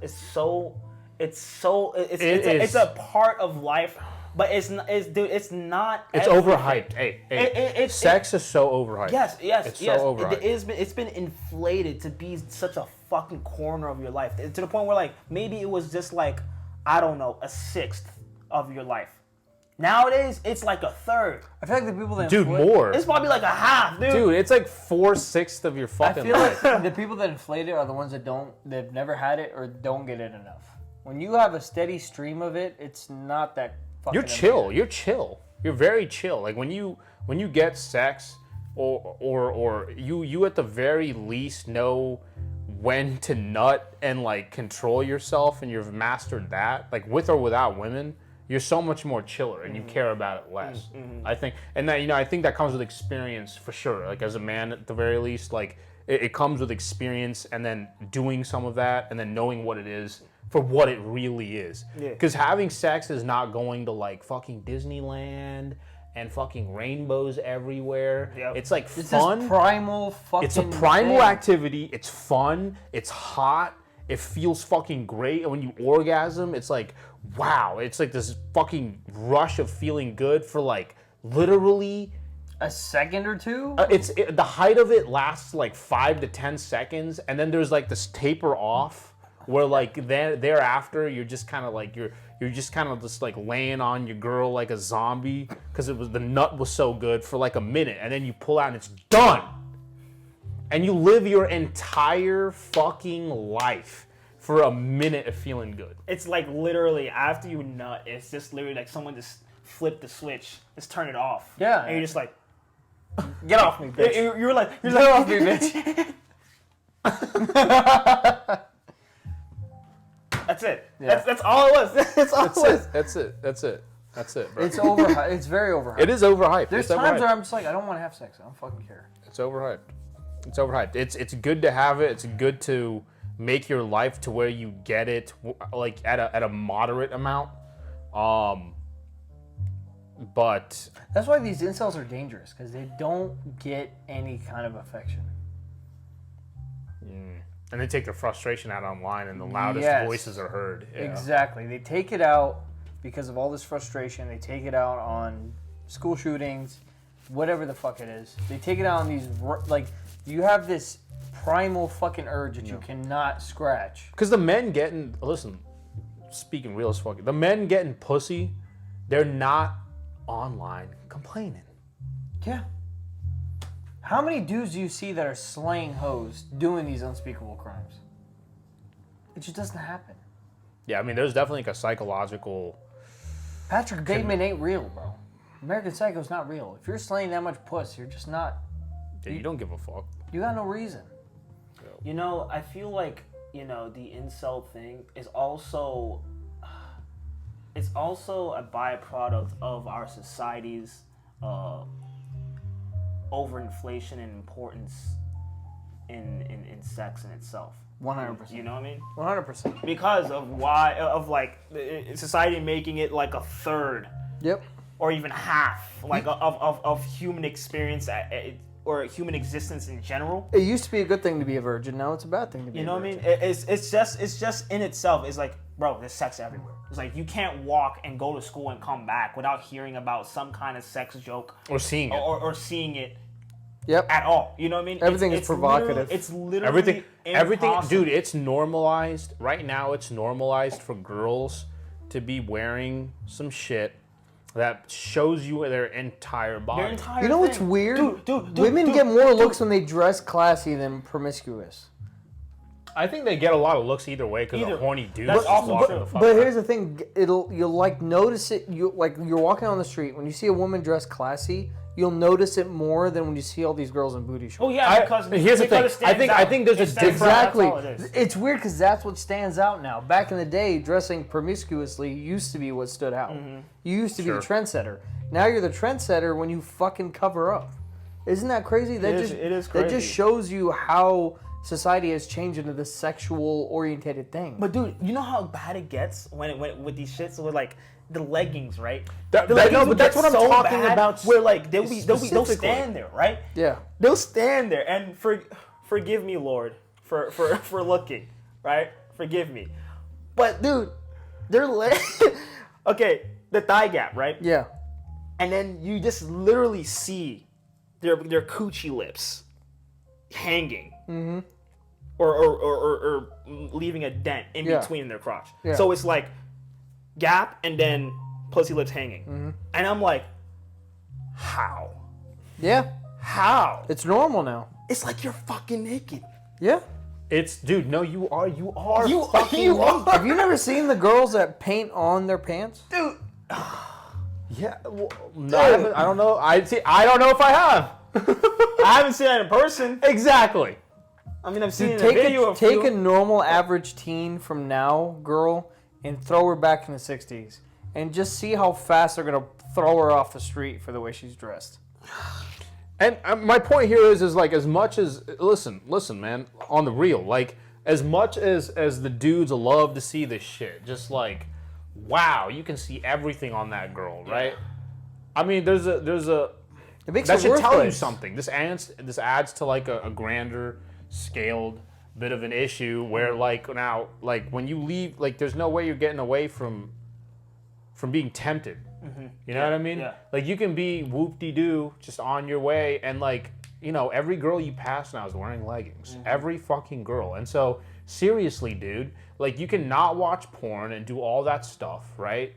Speaker 2: it's a part of life, but it's not. It's not.
Speaker 1: It's overhyped. Hey, sex is so overhyped.
Speaker 2: Yes.
Speaker 1: It's so overhyped.
Speaker 2: It's been inflated to be such a fucking corner of your life, to the point where like maybe it was just like, I don't know, a sixth of your life. Nowadays, it's like a third.
Speaker 3: I feel like the people that
Speaker 1: more.
Speaker 2: It's probably like a half, dude.
Speaker 1: Dude, it's like 4/6 of your fucking life.
Speaker 3: Like the people that inflate it are the ones they've never had it or don't get it enough. When you have a steady stream of it, it's not that fucking
Speaker 1: You're chill. You're chill. You're very chill. Like when you get sex, or you at the very least know when to nut and like control yourself, and you've mastered that, like with or without women, you're so much more chiller and you care about it less. I think, and that, I think that comes with experience for sure. Like as a man, at the very least, like It comes with experience and then doing some of that and then knowing what it is for what it really is.
Speaker 2: Yeah.
Speaker 1: Because having sex is not going to like fucking Disneyland and fucking rainbows everywhere.
Speaker 2: Yep.
Speaker 1: It's like
Speaker 3: It's
Speaker 1: fun.
Speaker 3: this primal fucking
Speaker 1: It's a primal
Speaker 3: thing.
Speaker 1: activity. It's fun. It's hot. It feels fucking great. And when you orgasm, it's like, wow. It's like this fucking rush of feeling good for like literally.
Speaker 3: A second or two?
Speaker 1: The height of it lasts like 5 to 10 seconds. And then there's like this taper off where like thereafter you're just kind of like, you're just kind of just like laying on your girl like a zombie because the nut was so good for like a minute. And then you pull out and it's done. And you live your entire fucking life for a minute of feeling good.
Speaker 2: It's like literally after you nut, it's just literally like someone just flipped the switch, just turn it off.
Speaker 3: Yeah.
Speaker 2: And you're just like,
Speaker 3: Get off me, bitch.
Speaker 2: you're like,
Speaker 3: Get off me, bitch.
Speaker 2: that's it.
Speaker 3: Yeah.
Speaker 2: That's all it was. That's all it was.
Speaker 1: That's it, bro.
Speaker 3: It's overhyped. It's very overhyped.
Speaker 1: It is overhyped.
Speaker 3: There's
Speaker 1: It's
Speaker 3: times
Speaker 1: overhyped.
Speaker 3: where I'm just like, I don't want to have sex. I don't fucking care.
Speaker 1: It's overhyped. It's overhyped. It's good to have it. It's good to make your life to where you get it like at a moderate amount. But
Speaker 3: That's why these incels are dangerous, because they don't get any kind of affection.
Speaker 1: and they take their frustration out online, and the loudest
Speaker 3: Yes.
Speaker 1: voices are heard. Yeah.
Speaker 3: Exactly. They take it out because of all this frustration. They take it out on school shootings, whatever the fuck it is. They take it out on these, like, you have this primal fucking urge that you cannot scratch.
Speaker 1: Because the men getting speaking real as fuck, the men getting pussy, they're not online complaining.
Speaker 3: Yeah. How many dudes do you see that are slaying hoes doing these unspeakable crimes? It just doesn't happen.
Speaker 1: Yeah, I mean, there's definitely like a psychological.
Speaker 3: Patrick Bateman ain't real, bro. American Psycho's not real. If you're slaying that much puss, you're just not.
Speaker 1: Yeah, you don't give a fuck.
Speaker 3: You got no reason.
Speaker 2: You know, I feel like, the incel thing is also, it's also a byproduct of our society's overinflation and importance in sex in itself.
Speaker 3: 100%.
Speaker 2: You know what I mean?
Speaker 3: 100%.
Speaker 2: Because of society making it like a third
Speaker 3: Yep.
Speaker 2: or even half of human experience or human existence in general.
Speaker 3: It used to be a good thing to be a virgin. Now it's a bad thing to be.
Speaker 2: You know
Speaker 3: a
Speaker 2: what I mean?
Speaker 3: virgin.
Speaker 2: It's just in itself. It's like, bro, there's sex everywhere. It's like you can't walk and go to school and come back without hearing about some kind of sex joke
Speaker 1: Or seeing it.
Speaker 2: or seeing it
Speaker 3: Yep.
Speaker 2: at all. You know what I mean?
Speaker 3: Everything is provocative.
Speaker 2: It's literally
Speaker 1: Everything,
Speaker 2: impossible.
Speaker 1: dude. It's normalized right now. It's normalized for girls to be wearing some shit that shows you their entire body.
Speaker 2: Their entire
Speaker 3: You know what's
Speaker 2: thing.
Speaker 3: weird?
Speaker 2: Dude,
Speaker 3: Women get more looks when they dress classy than promiscuous.
Speaker 1: I think they get a lot of looks either way because
Speaker 2: Either.
Speaker 1: of horny dudes.
Speaker 2: That's
Speaker 1: just
Speaker 2: also
Speaker 1: walking
Speaker 2: true.
Speaker 1: the fuck
Speaker 3: But
Speaker 1: around.
Speaker 3: here's the thing: you'll like notice it. You're walking on the street when you see a woman dressed classy. You'll notice it more than when you see all these girls in booty shorts.
Speaker 2: Oh yeah, because
Speaker 1: here's the
Speaker 2: because
Speaker 1: thing.
Speaker 2: it stands
Speaker 1: I
Speaker 2: out.
Speaker 1: think there's
Speaker 2: It
Speaker 1: a
Speaker 2: stands
Speaker 1: difference.
Speaker 2: out.
Speaker 3: Exactly.
Speaker 2: That's all it is.
Speaker 3: It's weird because that's what stands out now. Back in the day, dressing promiscuously used to be what stood out.
Speaker 2: Mm-hmm.
Speaker 3: You used to be the
Speaker 1: Sure.
Speaker 3: trendsetter. Now you're the trendsetter when you fucking cover up. Isn't that crazy? That
Speaker 2: It
Speaker 3: just
Speaker 2: is
Speaker 3: That
Speaker 2: crazy.
Speaker 3: just shows you how society has changed into this sexual orientated thing.
Speaker 2: But dude, you know how bad it gets when with these shits with like the leggings, right?
Speaker 1: That-
Speaker 2: The
Speaker 1: that-
Speaker 2: leggings
Speaker 1: no,
Speaker 2: will
Speaker 1: but that's
Speaker 2: get
Speaker 1: what I'm
Speaker 2: so
Speaker 1: talking
Speaker 2: bad
Speaker 1: about
Speaker 2: Where like they'll
Speaker 1: specifically.
Speaker 2: stand there, right?
Speaker 3: Yeah.
Speaker 2: They'll stand there and forgive me, Lord, for looking, right? Forgive me. But dude, their leg okay, the thigh gap, right?
Speaker 3: Yeah.
Speaker 2: And then you just literally see their coochie lips hanging. Mm-hmm. Or leaving a dent in
Speaker 3: Yeah.
Speaker 2: between their crotch.
Speaker 3: Yeah.
Speaker 2: So it's like gap and then pussy lips hanging.
Speaker 3: Mm-hmm.
Speaker 2: And I'm like, how?
Speaker 3: Yeah.
Speaker 2: How?
Speaker 3: It's normal now.
Speaker 2: It's like you're fucking naked.
Speaker 3: Yeah.
Speaker 1: It's dude. No, you are.
Speaker 2: You
Speaker 1: fucking naked.
Speaker 3: Have you never seen the girls that paint on their pants?
Speaker 2: dude.
Speaker 1: Yeah. Well, no, I don't know. I don't know if I have.
Speaker 2: I haven't seen that in person.
Speaker 1: Exactly.
Speaker 2: I mean, I've seen it in
Speaker 3: Take
Speaker 2: a video.
Speaker 3: take a normal average teen from now, girl, and throw her back in the 60s. And just see how fast they're going to throw her off the street for the way she's dressed.
Speaker 1: And my point here is like as much as listen, man, on the real, like as much as the dudes love to see this shit, just like wow, you can see everything on that girl, right? I mean, there's a
Speaker 3: It makes
Speaker 1: that
Speaker 3: it
Speaker 1: should tell you
Speaker 3: worthless.
Speaker 1: something. This adds to like a grander scaled bit of an issue where like now like when you leave, like there's no way you're getting away from being tempted. You know what I mean?
Speaker 2: Yeah.
Speaker 1: Like you can be whoop-de-doo just on your way, and like, you know, every girl you pass now is wearing leggings. Every fucking girl. And so seriously, dude, like you can not watch porn and do all that stuff, right?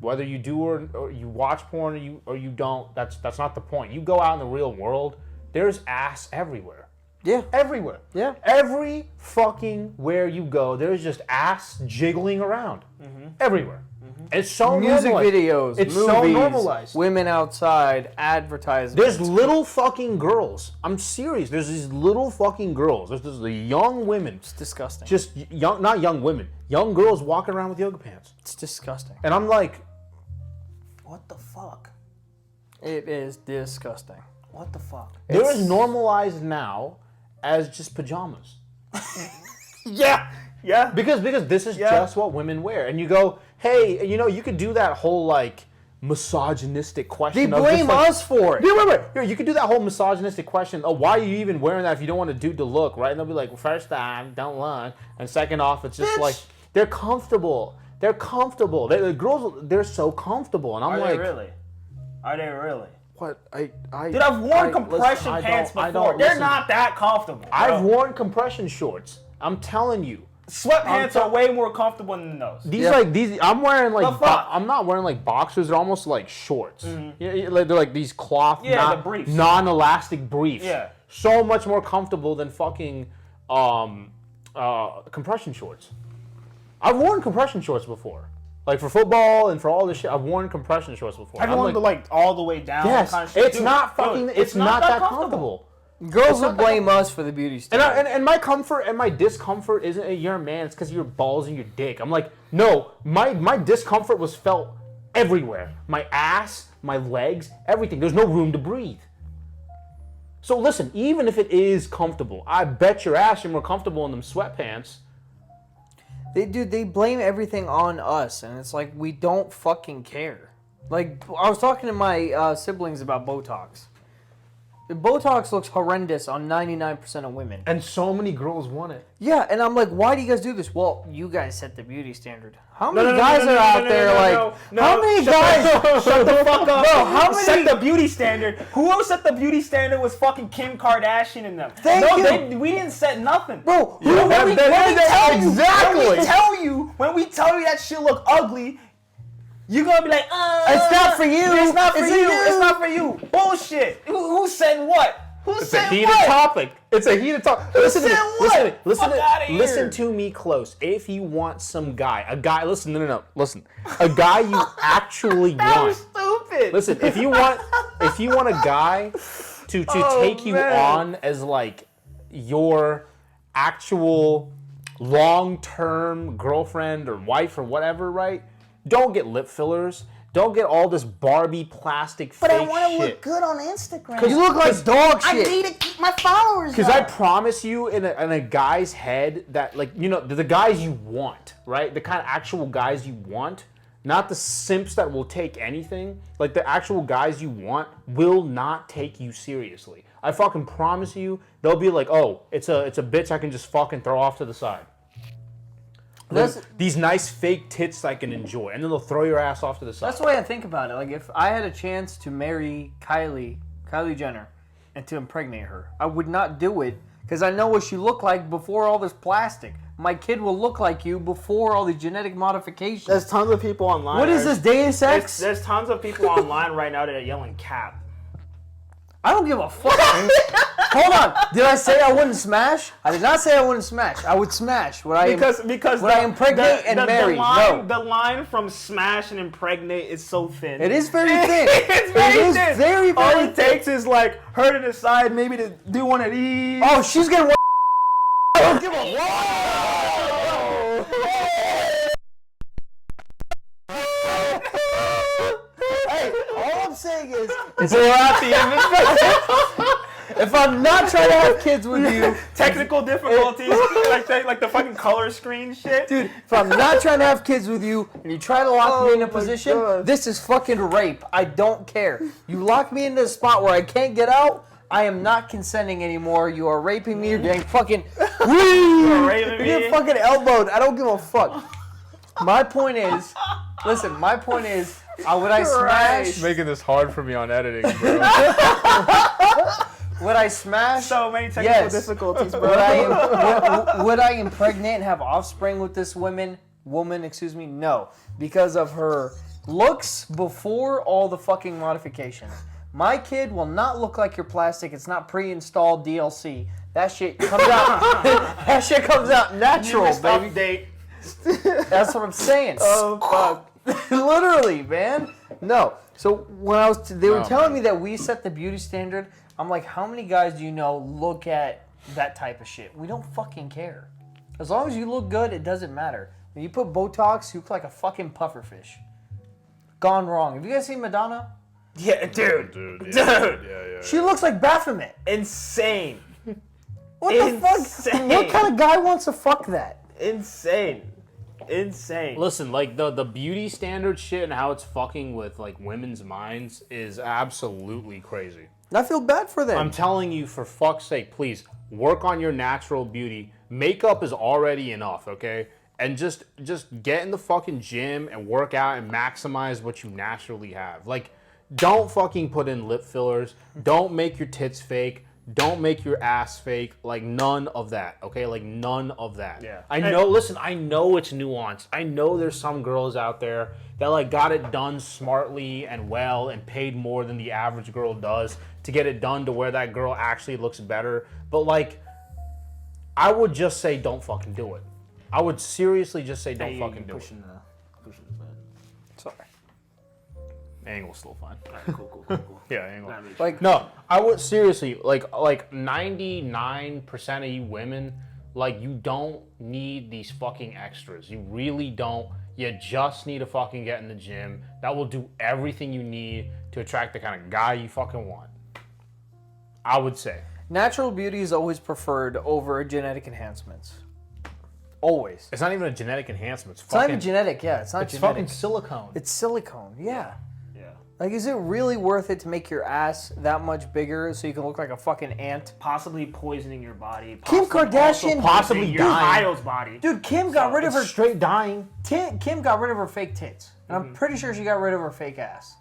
Speaker 1: Whether you do or you watch porn or you don't, that's not the point. You go out in the real world, there's ass everywhere.
Speaker 3: Yeah.
Speaker 1: Everywhere.
Speaker 3: Yeah.
Speaker 1: Every fucking where you go, there's just ass jiggling around. Everywhere. It's so
Speaker 3: Music
Speaker 1: normalized.
Speaker 3: videos,
Speaker 1: It's
Speaker 3: movies,
Speaker 1: so normalized.
Speaker 3: women outside, advertisements.
Speaker 1: There's little fucking girls. I'm serious. There's these little fucking girls. There's the young women.
Speaker 3: It's disgusting.
Speaker 1: Just young, not young women. Young girls walking around with yoga pants.
Speaker 3: It's disgusting.
Speaker 1: And I'm like,
Speaker 2: What the fuck?
Speaker 3: It is disgusting.
Speaker 2: What the fuck?
Speaker 1: they're as normalized now as just pajamas.
Speaker 2: Yeah. Yeah.
Speaker 1: Because this is
Speaker 2: Yeah.
Speaker 1: just what women wear. And you go, hey, you know, you could do that whole like misogynistic question.
Speaker 3: They
Speaker 1: of just,
Speaker 3: blame
Speaker 1: like,
Speaker 3: us for it.
Speaker 1: Yeah, right. Here, you could do that whole misogynistic question. Oh, why are you even wearing that if you don't want a dude to look, right? And they'll be like, well, first off, don't look. And second off, it's just
Speaker 2: Bitch.
Speaker 1: like, they're comfortable. They're comfortable. The girls, they're so comfortable. And I'm
Speaker 2: Are
Speaker 1: like,
Speaker 2: they really? Are they really?
Speaker 1: what?
Speaker 2: Dude, I've worn compression pants before. They're not that comfortable. Bro.
Speaker 1: I've worn compression shorts. I'm telling you.
Speaker 2: Sweatpants are way more comfortable than those.
Speaker 1: These I'm wearing like
Speaker 2: The fuck?
Speaker 1: I'm not wearing like boxers. They're almost like shorts. Yeah, like, they're like these cloth,
Speaker 2: the briefs.
Speaker 1: non-elastic briefs.
Speaker 2: Yeah.
Speaker 1: So much more comfortable than fucking compression shorts. I've worn compression shorts before, like for football and for all this shit. I've worn compression shorts before.
Speaker 2: I've
Speaker 1: I'm
Speaker 2: worn
Speaker 1: like,
Speaker 2: all the way down.
Speaker 1: yes,
Speaker 2: kind of shit.
Speaker 1: it's
Speaker 2: Dude,
Speaker 1: not fucking.
Speaker 2: dude,
Speaker 1: It's not that comfortable.
Speaker 3: Girls will blame us for the beauty standard.
Speaker 1: And my comfort and my discomfort isn't you're a man. It's because your balls and your dick. I'm like, no, my discomfort was felt everywhere. My ass, my legs, everything. There's no room to breathe. So listen, even if it is comfortable, I bet your ass you're more comfortable in them sweatpants.
Speaker 3: They blame everything on us, and it's like we don't fucking care. Like I was talking to my siblings about Botox. The Botox looks horrendous on 99% of women.
Speaker 1: And so many girls want it.
Speaker 3: Yeah, and I'm like, why do you guys do this? Well, you guys set the beauty standard. How many guys are out there how many guys?
Speaker 2: Shut the fuck up.
Speaker 3: Bro, how many?
Speaker 2: Set the beauty standard? Whoever set the beauty standard was fucking Kim Kardashian and them.
Speaker 3: Thank you.
Speaker 2: We didn't set nothing.
Speaker 3: Bro,
Speaker 2: When we
Speaker 1: Exactly.
Speaker 2: when we tell you that shit look ugly, you're gonna be like,
Speaker 3: It's not for you.
Speaker 2: It's not for
Speaker 3: It's
Speaker 2: you.
Speaker 3: you.
Speaker 2: It's not for you. Bullshit. Who said what? Who
Speaker 1: It's
Speaker 2: said
Speaker 1: a heated
Speaker 2: what?
Speaker 1: topic. It's a heated topic. Listen to me.
Speaker 2: said what?
Speaker 1: Listen
Speaker 2: Fuck outta here.
Speaker 1: Listen to me close. If you want some guy, a guy. Listen, no. Listen, a guy you actually
Speaker 2: That
Speaker 1: want.
Speaker 2: was stupid.
Speaker 1: Listen, if you want a guy to take you
Speaker 2: man.
Speaker 1: on as like your actual long-term girlfriend or wife or whatever, right? Don't get lip fillers. Don't get all this Barbie plastic fake
Speaker 2: But I want to
Speaker 1: shit.
Speaker 2: look good on Instagram.
Speaker 3: You look like dog
Speaker 2: I
Speaker 3: shit.
Speaker 2: need to keep my followers
Speaker 1: Because I
Speaker 2: up.
Speaker 1: promise you, in a guy's head, that like you know the guys you want, right? The kind of actual guys you want, not the simps that will take anything. Like the actual guys you want will not take you seriously. I fucking promise you, they'll be like, oh, it's a bitch I can just fucking throw off to the side. These nice fake tits I can enjoy, and then they'll throw your ass off to the side.
Speaker 3: That's the way I think about it. Like if I had a chance to marry Kylie Jenner, and to impregnate her, I would not do it because I know what she looked like before all this plastic. My kid will look like you before all the genetic modifications.
Speaker 2: There's tons of people online.
Speaker 3: What is this, Deus Ex?
Speaker 2: There's tons of people online right now that are yelling cap.
Speaker 3: I don't give a fuck. Hold on. Did I say I wouldn't smash? I did not say I wouldn't smash. I would smash. Would I impregnate and marry? No.
Speaker 2: The line from smash and impregnate is so thin.
Speaker 3: It is very thin.
Speaker 2: It's very
Speaker 3: It is
Speaker 2: thin.
Speaker 3: very,
Speaker 2: All
Speaker 3: very
Speaker 2: it takes is like her to decide maybe to do one of these.
Speaker 3: Oh, she's gonna. I don't give a
Speaker 2: Hey, all I'm
Speaker 3: saying is we're at the end of if I'm not trying to have kids with you,
Speaker 2: technical difficulties, like the fucking color screen shit.
Speaker 3: dude, if I'm not trying to have kids with you and you try to lock me in a position,
Speaker 2: God.
Speaker 3: this is fucking rape. I don't care. You lock me into a spot where I can't get out, I am not consenting anymore. You are raping me. You're getting fucking
Speaker 2: You're raping
Speaker 3: You're
Speaker 2: me.
Speaker 3: getting fucking elbowed. I don't give a fuck. My point is, listen, would I smash?
Speaker 1: Making this hard for me on editing, bro.
Speaker 3: Would I smash?
Speaker 2: So many technical difficulties, bro.
Speaker 3: Would I impregnate and have offspring with this woman? No, because of her looks before all the fucking modifications. My kid will not look like your plastic. It's not pre-installed DLC. That shit comes out. That shit comes out natural, baby.
Speaker 2: Update.
Speaker 3: That's what I'm saying.
Speaker 2: Oh fuck.
Speaker 3: Literally, man. No. So when they were telling me that we set the beauty standard, I'm like, how many guys do you know look at that type of shit? We don't fucking care. As long as you look good, it doesn't matter. When you put Botox, you look like a fucking pufferfish. Gone wrong. Have you guys seen Madonna?
Speaker 2: Yeah, dude.
Speaker 1: Yeah.
Speaker 3: She looks like Baphomet.
Speaker 2: Insane.
Speaker 3: What the fuck? What kind of guy wants to fuck that?
Speaker 2: Insane.
Speaker 1: Listen, like the beauty standard shit and how it's fucking with like women's minds is absolutely crazy.
Speaker 3: I feel bad for them.
Speaker 1: I'm telling you, for fuck's sake, please work on your natural beauty. Makeup is already enough, okay? And just get in the fucking gym and work out and maximize what you naturally have. Like, don't fucking put in lip fillers. Don't make your tits fake. Don't make your ass fake. Like, none of that, okay? Like, none of that.
Speaker 2: Yeah.
Speaker 1: I know, listen, I know it's nuanced. I know there's some girls out there that, like, got it done smartly and well and paid more than the average girl does to get it done to where that girl actually looks better. But, like, I would just say don't fucking do it. I would seriously just say don't fucking do it.
Speaker 2: Pushing the bed.
Speaker 3: Sorry.
Speaker 1: Angle's still fine.
Speaker 2: All right, cool.
Speaker 1: Yeah, angle.
Speaker 3: Like,
Speaker 1: No, I would seriously, like 99% of you women, like, you don't need these fucking extras. You really don't. You just need to fucking get in the gym. That will do everything you need to attract the kind of guy you fucking want. I would say.
Speaker 3: natural beauty is always preferred over genetic enhancements. Always.
Speaker 1: It's not even a genetic enhancement.
Speaker 3: It's not even genetic, yeah. It's not
Speaker 1: It's
Speaker 3: genetic.
Speaker 1: fucking silicone.
Speaker 3: It's silicone, yeah.
Speaker 2: Yeah.
Speaker 3: Like, is it really worth it to make your ass that much bigger so you can look like a fucking ant?
Speaker 2: Possibly poisoning your body.
Speaker 3: Kim Kardashian-
Speaker 1: Possibly
Speaker 2: your
Speaker 1: dying.
Speaker 2: child's body.
Speaker 3: Dude, Kim got rid of her
Speaker 1: straight dying.
Speaker 3: Kim got rid of her fake tits. And I'm pretty sure she got rid of her fake ass.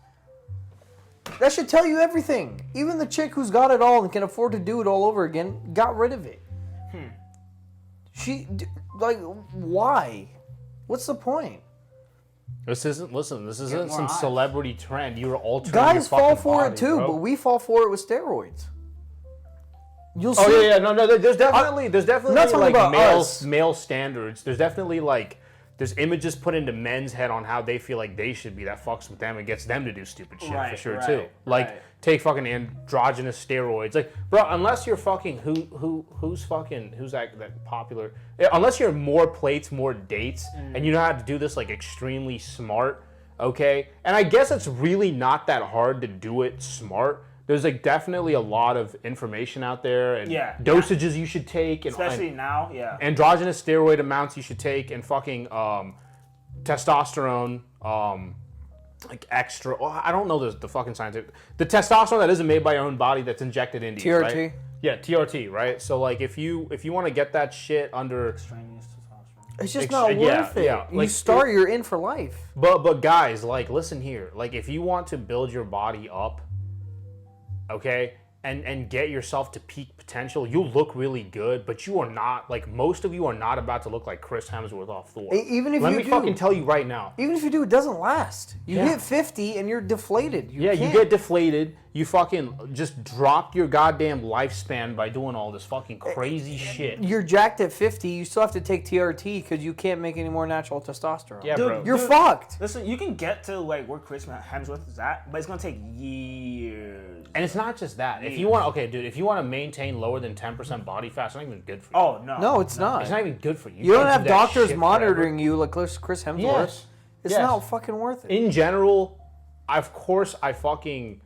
Speaker 3: That should tell you everything. Even the chick who's got it all and can afford to do it all over again got rid of it. Why? What's the point?
Speaker 1: This isn't
Speaker 2: more
Speaker 1: some
Speaker 2: eyes.
Speaker 1: celebrity trend. You're altering
Speaker 3: Guys
Speaker 1: your
Speaker 3: fall
Speaker 1: fucking
Speaker 3: for
Speaker 1: body,
Speaker 3: it too,
Speaker 1: bro.
Speaker 3: but we fall for it with steroids. You'll see.
Speaker 1: Oh yeah. No. There's definitely
Speaker 3: not talking
Speaker 1: like
Speaker 3: about us.
Speaker 1: male standards. There's definitely like there's images put into men's head on how they feel like they should be. That fucks with them and gets them to do stupid shit for
Speaker 2: Right,
Speaker 1: sure
Speaker 2: right,
Speaker 1: too. Like
Speaker 2: right.
Speaker 1: take fucking androgynous steroids. Like bro, unless you're fucking who's that popular? Unless you're more plates, more dates, and you know how to do this like extremely smart. Okay, and I guess it's really not that hard to do it smart. There's like definitely a lot of information out there and dosages you should take, and
Speaker 2: Especially now, yeah.
Speaker 1: androgynous steroid amounts you should take, and fucking testosterone, like extra. Oh, I don't know the fucking scientific. The testosterone that isn't made by your own body that's injected into you,
Speaker 3: TRT.
Speaker 1: right? Yeah, TRT, right? So like if you want to get that shit under.
Speaker 2: Extraneous testosterone.
Speaker 3: It's just not worth it.
Speaker 1: Yeah.
Speaker 3: You
Speaker 1: Like,
Speaker 3: start, you're in for life.
Speaker 1: But guys, like listen here. Like if you want to build your body up, okay, and get yourself to peak potential, you'll look really good, but you are not, like most of you are not about to look like Chris Hemsworth off Thor.
Speaker 3: Even if
Speaker 1: Let
Speaker 3: you
Speaker 1: me
Speaker 3: do.
Speaker 1: fucking tell you right now.
Speaker 3: Even if you do, it doesn't last. You
Speaker 1: Yeah.
Speaker 3: hit 50 and you're deflated. You
Speaker 1: You
Speaker 3: can't.
Speaker 1: get deflated. You fucking just dropped your goddamn lifespan by doing all this fucking crazy shit.
Speaker 3: You're jacked at 50. You still have to take TRT because you can't make any more natural testosterone.
Speaker 1: Yeah,
Speaker 2: Dude,
Speaker 1: bro.
Speaker 3: You're
Speaker 2: Dude.
Speaker 3: fucked.
Speaker 2: Listen, you can get to like where Chris Hemsworth is at, but it's gonna take years.
Speaker 1: And it's not just that. If you want, okay, dude, if you want to maintain lower than 10% body fat, it's not even good for you.
Speaker 2: Oh no.
Speaker 3: No, it's not.
Speaker 1: It's not even good for you.
Speaker 3: You don't
Speaker 1: can't
Speaker 3: have
Speaker 1: do that
Speaker 3: doctors
Speaker 1: shit
Speaker 3: monitoring you like Chris Hemsworth.
Speaker 1: Yes.
Speaker 3: It's
Speaker 1: Yes.
Speaker 3: not fucking worth it.
Speaker 1: In general, of course, I fucking,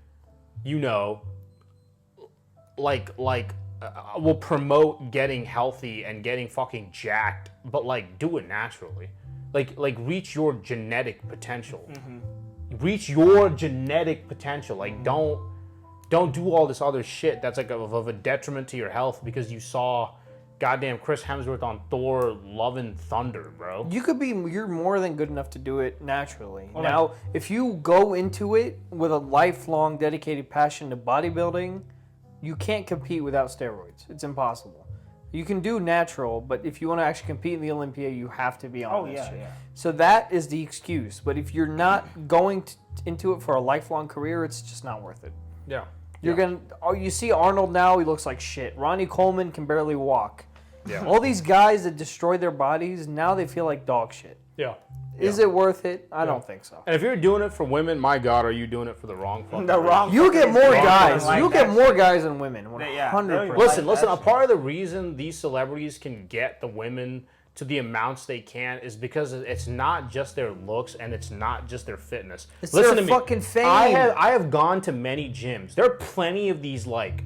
Speaker 1: will promote getting healthy and getting fucking jacked, but like do it naturally. Like reach your genetic potential. Reach your genetic potential. Like don't do all this other shit that's like of a detriment to your health because you saw goddamn Chris Hemsworth on Thor Love and Thunder, bro.
Speaker 3: You're more than good enough to do it naturally. Well, now, if you go into it with a lifelong dedicated passion to bodybuilding, you can't compete without steroids. It's impossible. You can do natural, but if you want to actually compete in the Olympia, you have to be on this shit. Yeah. So that is the excuse. But if you're not going into it for a lifelong career, it's just not worth it.
Speaker 1: Yeah.
Speaker 3: You see Arnold now, he looks like shit. Ronnie Coleman can barely walk.
Speaker 1: Yeah.
Speaker 3: All these guys that destroy their bodies, now they feel like dog shit.
Speaker 1: Yeah.
Speaker 3: Is it worth it? I don't think so.
Speaker 1: And if you're doing it for women, my God, are you doing it for the wrong fucking reason?
Speaker 3: You get more guys. You get more guys than women. 100%.
Speaker 1: Listen. A part of the reason these celebrities can get the women to the amounts they can is because it's not just their looks and it's not just their fitness.
Speaker 3: It's
Speaker 1: Listen
Speaker 3: their
Speaker 1: to me.
Speaker 3: fucking fame.
Speaker 1: I have gone to many gyms. There are plenty of these like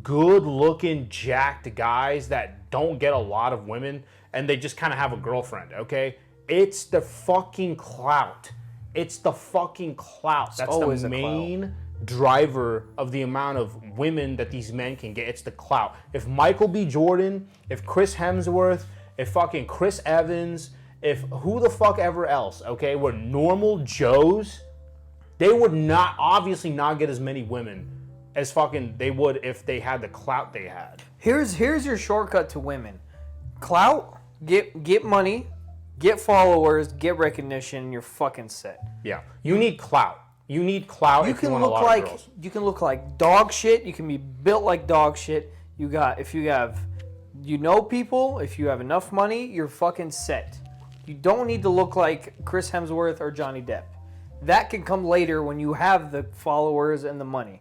Speaker 1: good-looking, jacked guys that don't get a lot of women and they just kind of have a girlfriend. Okay. It's the fucking clout. It's the fucking clout. That's the main driver of the amount of women that these men can get. It's the clout. If Michael B. Jordan, if Chris Hemsworth, if fucking Chris Evans, if who the fuck ever else, okay, were normal Joes, they would obviously not get as many women as fucking they would if they had the clout they had.
Speaker 3: Here's your shortcut to women. Clout, get money, get followers, get recognition, and you're fucking set.
Speaker 1: Yeah. You need clout. You need clout if you want a lot of girls.
Speaker 3: You can look like dog shit. You can be built like dog shit. If you have people, if you have enough money, you're fucking set. You don't need to look like Chris Hemsworth or Johnny Depp. That can come later when you have the followers and the money.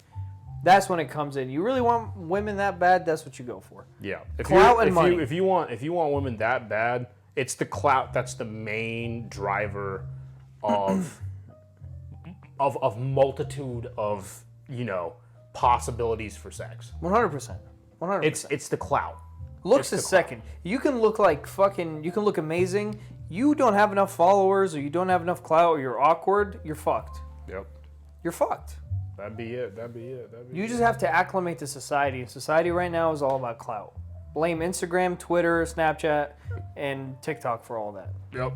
Speaker 3: That's when it comes in. You really want women that bad, that's what you go for.
Speaker 1: Yeah.
Speaker 3: Clout and money.
Speaker 1: If you want women that bad, it's the clout that's the main driver of multitude of, possibilities for sex.
Speaker 3: 100%. 100%.
Speaker 1: It's the clout.
Speaker 3: Looks is second. You can look like you can look amazing. You don't have enough followers or you don't have enough clout or you're awkward, you're fucked.
Speaker 1: Yep.
Speaker 3: You're fucked.
Speaker 1: That'd be it.
Speaker 3: You just have to acclimate to society. Society right now is all about clout. Blame Instagram, Twitter, Snapchat, and TikTok for all that.
Speaker 1: Yep.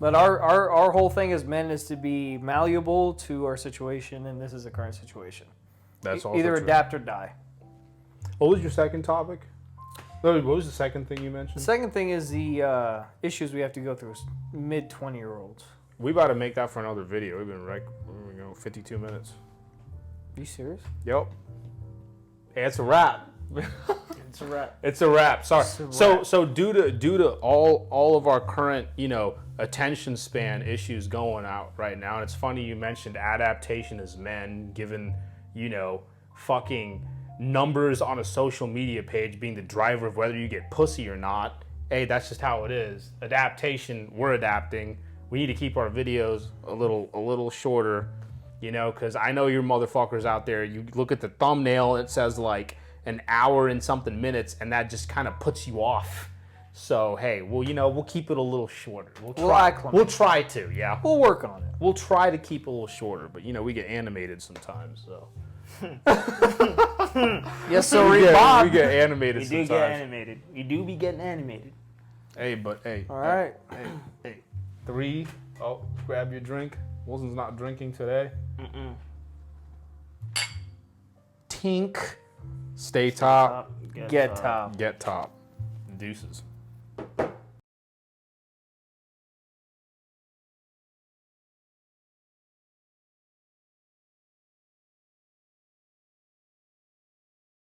Speaker 3: But our whole thing as men is to be malleable to our situation, and this is the current situation.
Speaker 1: That's also
Speaker 3: either
Speaker 1: true.
Speaker 3: Adapt or die.
Speaker 1: What was your second topic? What was the second thing you mentioned?
Speaker 3: The second thing is the issues we have to go through as mid-20-year-olds.
Speaker 1: We about to make that for another video. We've been 52 minutes.
Speaker 3: Are you serious?
Speaker 1: Yep. Hey, it's a wrap.
Speaker 3: It's a wrap.
Speaker 1: It's a wrap. Sorry.
Speaker 3: It's a wrap.
Speaker 1: So due to all of our current attention span issues going out right now, and it's funny you mentioned adaptation as men, given fucking numbers on a social media page being the driver of whether you get pussy or not. Hey, that's just how it is. Adaptation. We're adapting. We need to keep our videos a little shorter, because I know your motherfuckers out there. You look at the thumbnail, it says like an hour and something minutes, and that just kind of puts you off. So hey, we'll keep it a little shorter. We'll try to, yeah.
Speaker 3: We'll work on it.
Speaker 1: We'll try to keep it a little shorter, but we get animated sometimes, so.
Speaker 3: Yes, so Bob.
Speaker 1: We get animated
Speaker 2: You
Speaker 1: sometimes.
Speaker 2: do get animated. You do be getting animated.
Speaker 1: Hey, but hey.
Speaker 3: All right.
Speaker 1: Hey. 3. Oh, grab your drink. Wilson's not drinking today. Tink. Stay top.
Speaker 3: Get top.
Speaker 1: Get top. Deuces.